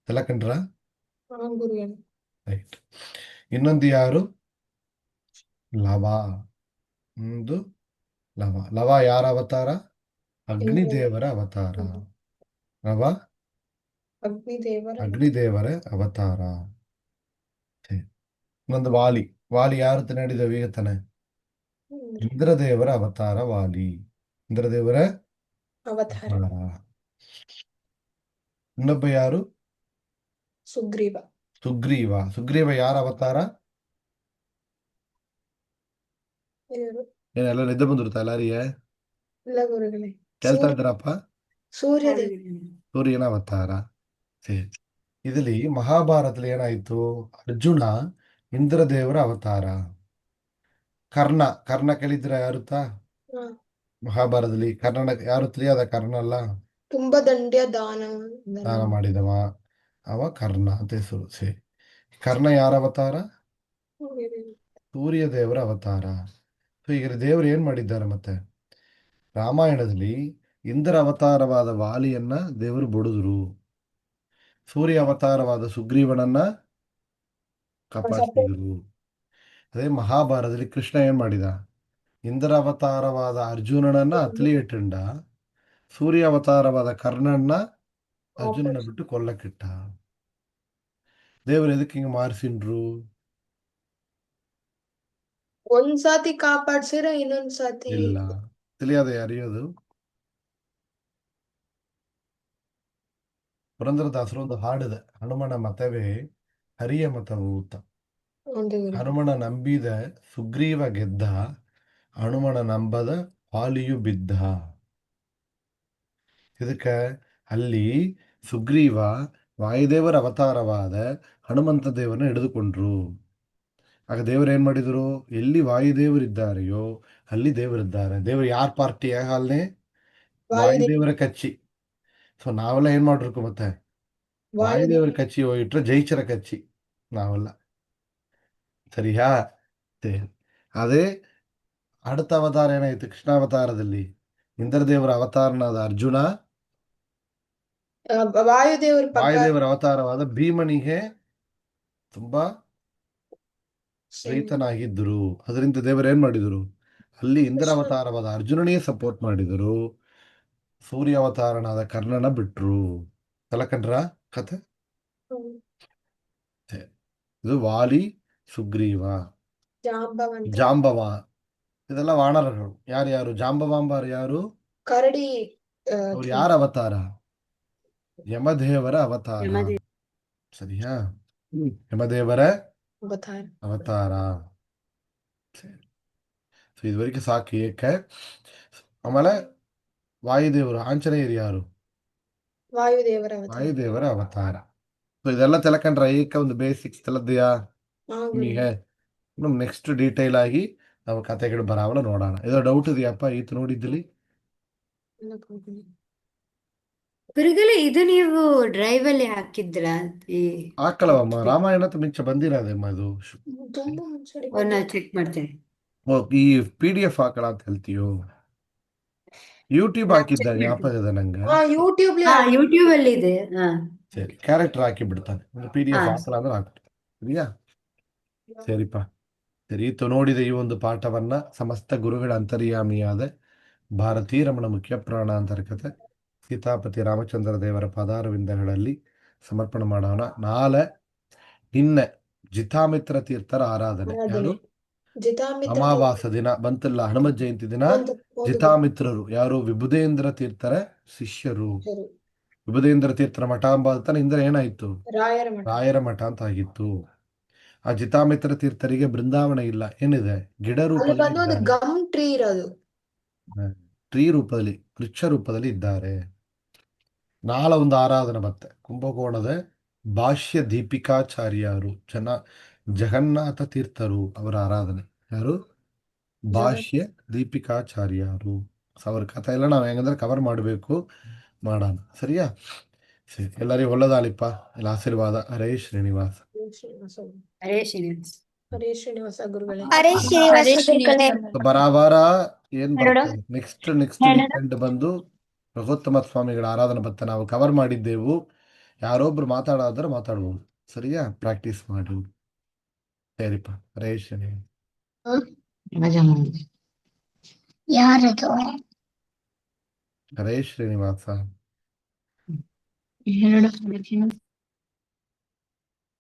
ತಿಳಕಂಡ್ರ? ಗುರುಗಳೇ. ರೈಟ್. ಇನ್ನೊಂದು ಯಾರು? ಲವ. ಒಂದು ಲವ. ಲವ ಯಾರ ಅವತಾರ? ಅಗ್ನಿದೇವರ ಅವತಾರ. ಲವ ಅಗ್ನಿದೇವರ ಅಗ್ನಿದೇವರ ಅವತಾರ. ಸರಿ. ಇನ್ನೊಂದು ವಾಲಿ. ವಾಲಿ ಯಾರು ನಡೆದ ಈಗ ತಾನೆ? ಇಂದ್ರದೇವರ ಅವತಾರ ವಾಲಿ. ಇಂದ್ರದೇವರ ಅವತಾರ. ಅವತಾರ. ಇನ್ನೊಬ್ಬ ಯಾರು? ಸುಗ್ರೀವ. ಸುಗ್ರೀವ. ಸುಗ್ರೀವ ಯಾರ ಅವತಾರ? ಇವರು ಏನೆಲ್ಲ ನಿದ್ದೆ ಬಂದಿರುತ್ತಾ ಎಲ್ಲಾರಿಗೆ? ಇಲ್ಲ ಗುರುಗಳೇ. ಕೇಳ್ತಾ ಇದ್ದಾರಪ್ಪ? ಸೂರ್ಯದೇವ. ಸೂರ್ಯನ ಅವತಾರ. ಸರಿ. ಇದರಲ್ಲಿ ಮಹಾಭಾರತದಲ್ಲಿ ಏನಾಯ್ತು? ಅರ್ಜುನ ಇಂದ್ರದೇವರ ಅವತಾರ. ಕರ್ಣ. ಕರ್ಣ ಕೇಳಿದ್ರ ಯಾರುತ್ತಾ? ಹಾ. ಮಹಾಭಾರತದಲ್ಲಿ ಕರ್ಣನ ಯಾರು ತಿಳಿಯದ? ಕರ್ಣ ಅಲ್ಲ, ತುಂಬಾ ದಂಡ್ಯ ದಾನ ದಾನ ಮಾಡಿದವ ಅವ ಕರ್ಣ ಅಂತ ಹೆಸರು. ಸರಿ. ಕರ್ಣ ಯಾರ ಅವತಾರ? ಸೂರ್ಯ ದೇವರ ಅವತಾರ. ಸೊ ಈಗ ದೇವರು ಏನ್ ಮಾಡಿದ್ದಾರೆ ಮತ್ತೆ ರಾಮಾಯಣದಲ್ಲಿ? ಇಂದ್ರ ಅವತಾರವಾದ ವಾಲಿಯನ್ನ ದೇವರು ಬಡಿದ್ರು, ಸೂರ್ಯ ಅವತಾರವಾದ ಸುಗ್ರೀವನನ್ನ ಕಾಪಾಡಿಸಿದ್ರು. ಅದೇ ಮಹಾಭಾರತದಲ್ಲಿ ಕೃಷ್ಣ ಏನ್ ಮಾಡಿದ? ಇಂದ್ರ ಅವತಾರವಾದ ಅರ್ಜುನನನ್ನ ಅತ್ಲಿಯೇಟಂಡ, ಸೂರ್ಯ ಅವತಾರವಾದ ಕರ್ಣನ್ನ ಅರ್ಜುನನ ಬಿಟ್ಟು ಕೊಲ್ಲಕ್ಕಿಟ್ಟ. ದೇವರು ಎದಕ್ಕೆ ಹಿಂಗೆ ಮಾರಿಸಿನ್ರು? ಒಂದ್ಸಾತಿ ಕಾಪಾಡ್ಸಿರ ಇನ್ನೊಂದ್ಸಾತಿ ಇಲ್ಲ. ತಿಳಿಯೋದು ಯಾರಿಯೋದು? ಪುರಂದರದಾಸರು ಒಂದು ಹಾಡಿದೆ, ಹನುಮನ ಮತವೇ ಹರಿಯ ಮತವು ಅಂತ. ಒಂದು ಹನುಮನ ನಂಬಿದ ಸುಗ್ರೀವ ಗೆದ್ದ, ಹನುಮನ ನಂಬದ ವಾಲಿಯು ಬಿದ್ದ. ಇದಕ್ಕೆ ಅಲ್ಲಿ ಸುಗ್ರೀವ ವಾಯುದೇವರ ಅವತಾರವಾದ ಹನುಮಂತ ದೇವರನ್ನ ಹಿಡಿದುಕೊಂಡ್ರು. ಆಗ ದೇವರು ಏನ್ ಮಾಡಿದ್ರು? ಎಲ್ಲಿ ವಾಯುದೇವರಿದ್ದಾರೆಯೋ ಅಲ್ಲಿ ದೇವರಿದ್ದಾರೆ. ದೇವರು ಯಾರ ಪಾರ್ಟಿ? ಅಲ್ಲೇ ವಾಯುದೇವರ ಕಚ್ಚಿ. ಸೊ ನಾವೆಲ್ಲ ಏನ್ ಮಾಡ್ಬೇಕು ಮತ್ತೆ? ವಾಯುದೇವರ ಕಚ್ಚಿ ಹೋಗಿಟ್ರೆ ಜೈಚರ ಕಚ್ಚಿ ನಾವೆಲ್ಲ. ಸರಿಯಾ? ಅದೇ அடுத்த ಅವತಾರ ಏನಾಯ್ತು? ಕೃಷ್ಣಾವತಾರದಲ್ಲಿ ಇಂದ್ರದೇವರ ಅವತಾರನಾದ ಅರ್ಜುನ ವಾಯುದೇವರ ಅವತಾರವಾದ ಭೀಮನಿಗೆ ತುಂಬಾ ರೈತನಾಗಿದ್ದರು. ಅದರಿಂದ ದೇವರು ಏನ್ ಮಾಡಿದರು? ಅಲ್ಲಿ ಇಂದ್ರ ಅವತಾರವಾದ ಅರ್ಜುನನಿಗೆ ಸಪೋರ್ಟ್ ಮಾಡಿದರು, ಸೂರ್ಯ ಅವತಾರನಾದ ಕರ್ಣನ ಬಿಟ್ರು. ತಲಕಂಡ್ರ ಕತೆ? ಇದು ವಾಲಿ, ಸುಗ್ರೀವ, ಜಾಂಬವ. ಇದೆಲ್ಲ ವಾನರಗಳು. ಯಾರ್ಯಾರು? ಜಾಂಬವಾಂಬಾರು ಯಾರು? ಕರಡಿ. ಅವ್ರು ಯಾರ ಅವತಾರ? ಯಮದೇವರ ಅವತಾರ. ಸರಿಯಾ? ಯಮದೇವರ ಅವತಾರ. ಸೊ ಇದುವರೆಗೆ ಸಾಕು. ಏಕೆ? ಆಮೇಲೆ ವಾಯುದೇವರು ಆಂಜನೇಯರು ಯಾರು? ವಾಯುದೇವರ ಅವತಾರ. ಸೊ ಇದೆಲ್ಲ ತಿಳ್ಕೊಂಡ್ರೆ ಏಕ ಒಂದು ಬೇಸಿಕ್ಸ್ ತಿಳಿದ್ಯಾ ನಿಮಗೆ? ನೆಕ್ಸ್ಟ್ ಡೀಟೇಲ್ ಆಗಿ ನಾವು ಕತೆಗಳು ಬರಾವಲ್ಲ ನೋಡೋಣ. ಇದೋ ಡೌಟ್ ಇದೆಯಪ್ಪ ಈತ ನೋಡಿದ್ದಲ್ಲಿ? ಗುರುಗಳೇ, ಇದು ನೀವು ಡ್ರೈವ್ ಅಲ್ಲಿ ಹಾಕಿದ್ರ? ಹಾಕಲವಮ್ಮ, ರಾಮಾಯಣ ಮಿಂಚ ಬಂದಿರೋದಮ್ಮ ಇದು. ತುಂಬಾ ಮುಂಚೆ ನಾ ಚೆಕ್ ಮಾಡ್ತೇನೆ. ಈ PDF ಹಾಕಳ ಅಂತ ಹೇಳ್ತೀಯೋ? ಯೂಟ್ಯೂಬ್ ಹಾಕಿದ್ದ ಜ್ಞಾಪಕ ಇದೆ ನಂಗೆ. ಯೂಟ್ಯೂಬ್ ಅಲ್ಲಿ ಇದೆ. ಸರಿ, ಕ್ಯಾರೆಕ್ಟರ್ ಹಾಕಿ ಬಿಡ್ತಾನೆ. ಒಂದು PDF ಹಾಕಲ ಅಂದ್ರೆ ಹಾಕ್ಬಿಡ್ತಾನೆ. ಸರಿಯಾ? ಸರಿಪ್ಪ. ಸರಿ, ನೋಡಿದ ಈ ಒಂದು ಪಾಠವನ್ನ ಸಮಸ್ತ ಗುರುಗಳ ಅಂತರ್ಯಾಮಿಯಾದ ಭಾರತೀ ರಮಣ ಮುಖ್ಯ ಪ್ರಾಣಾಂತರ್ಗತ ಸೀತಾಪತಿ ರಾಮಚಂದ್ರ ದೇವರ ಪದಾರವಿಂದಗಳಲ್ಲಿ ಸಮರ್ಪಣೆ ಮಾಡೋಣ. ನಾಳೆ ನಿನ್ನೆ ಜಿತಾಮಿತ್ರ ತೀರ್ಥರ ಆರಾಧನೆ. ಯಾರು? ಅಮಾವಾಸ ದಿನ ಬಂತಲ್ಲ, ಹನುಮತ್ ಜಯಂತಿ ದಿನ. ಜಿತಾಮಿತ್ರರು ಯಾರು? ವಿಭುಧೇಂದ್ರ ತೀರ್ಥರ ಶಿಷ್ಯರು. ವಿಭುಧೇಂದ್ರ ತೀರ್ಥರ ಮಠ ಅಂಬಾದ ಇಂದ್ರ ಏನಾಯ್ತು? ರಾಯರ ಮಠ ಅಂತ ಆಗಿತ್ತು. ಆ ಜಿತಾಮಿತ್ರ ತೀರ್ಥರಿಗೆ ಬೃಂದಾವನ ಇಲ್ಲ, ಏನಿದೆ? ಗಿಡ ರೂಪದಲ್ಲಿ, ಟ್ರೀ ರೂಪದಲ್ಲಿ, ವೃಕ್ಷ ರೂಪದಲ್ಲಿ ಇದ್ದಾರೆ. ನಾಳೆ ಒಂದು ಆರಾಧನೆ ಮತ್ತೆ ಕುಂಭಕೋಣದ ಭಾಷ್ಯ ದೀಪಿಕಾಚಾರ್ಯರು ಜಗನ್ನಾಥ ತೀರ್ಥರು ಅವರ ಆರಾಧನೆ. ಯಾರು? ಭಾಷ್ಯ ದೀಪಿಕಾಚಾರ್ಯರು. ಸೊ ಅವ್ರ ಕಥೆ ಎಲ್ಲ ನಾವು ಹೆಂಗಂದ್ರೆ ಕವರ್ ಮಾಡಬೇಕು, ಮಾಡೋಣ. ಸರಿಯಾ? ಸರಿ, ಎಲ್ಲರಿಗೂ ಒಳ್ಳೆದಾಳಿಪ್ಪ. ಎಲ್ಲ ಆಶೀರ್ವಾದ. ಹರೇ ಶ್ರೀನಿವಾಸ. ಶ್ರೀನಿವಾಸ ಹರೇ ಶ್ರೀನಿವಾಸ. ಹರೇ ಶ್ರೀನಿವಾಸ ಗುರುಗಳೇ. ಹರೇ ಶ್ರೀನಿವಾಸ ಗುರುಗಳೇ. ಸೊ ಬರಾಬಾರ ಏನ್ ಬರ್ತದೆ ನೆಕ್ಸ್ಟ್ ವೀಕೆಂಡ್ ಬಂದು ರಘುತ್ತಮ ಸ್ವಾಮಿಗಳ ಆರಾಧನೆ ಬರುತ್ತೆ. ನಾವು ಕವರ್ ಮಾಡಿದ್ದೆವು. ಯಾರೊಬ್ರು ಮಾತಾಡೋದ್ರೆ ಮಾತಾಡ್ಬೋದು. ಸರಿಯಾ? ಪ್ರಾಕ್ಟೀಸ್ ಮಾಡಿ. ಸರಿಪ್ಪ. ಹರೇ ಶ್ರೀನಿವಾಸ. ಯಾರದು? ಹರೇ ಶ್ರೀನಿವಾಸ. ಎರಡು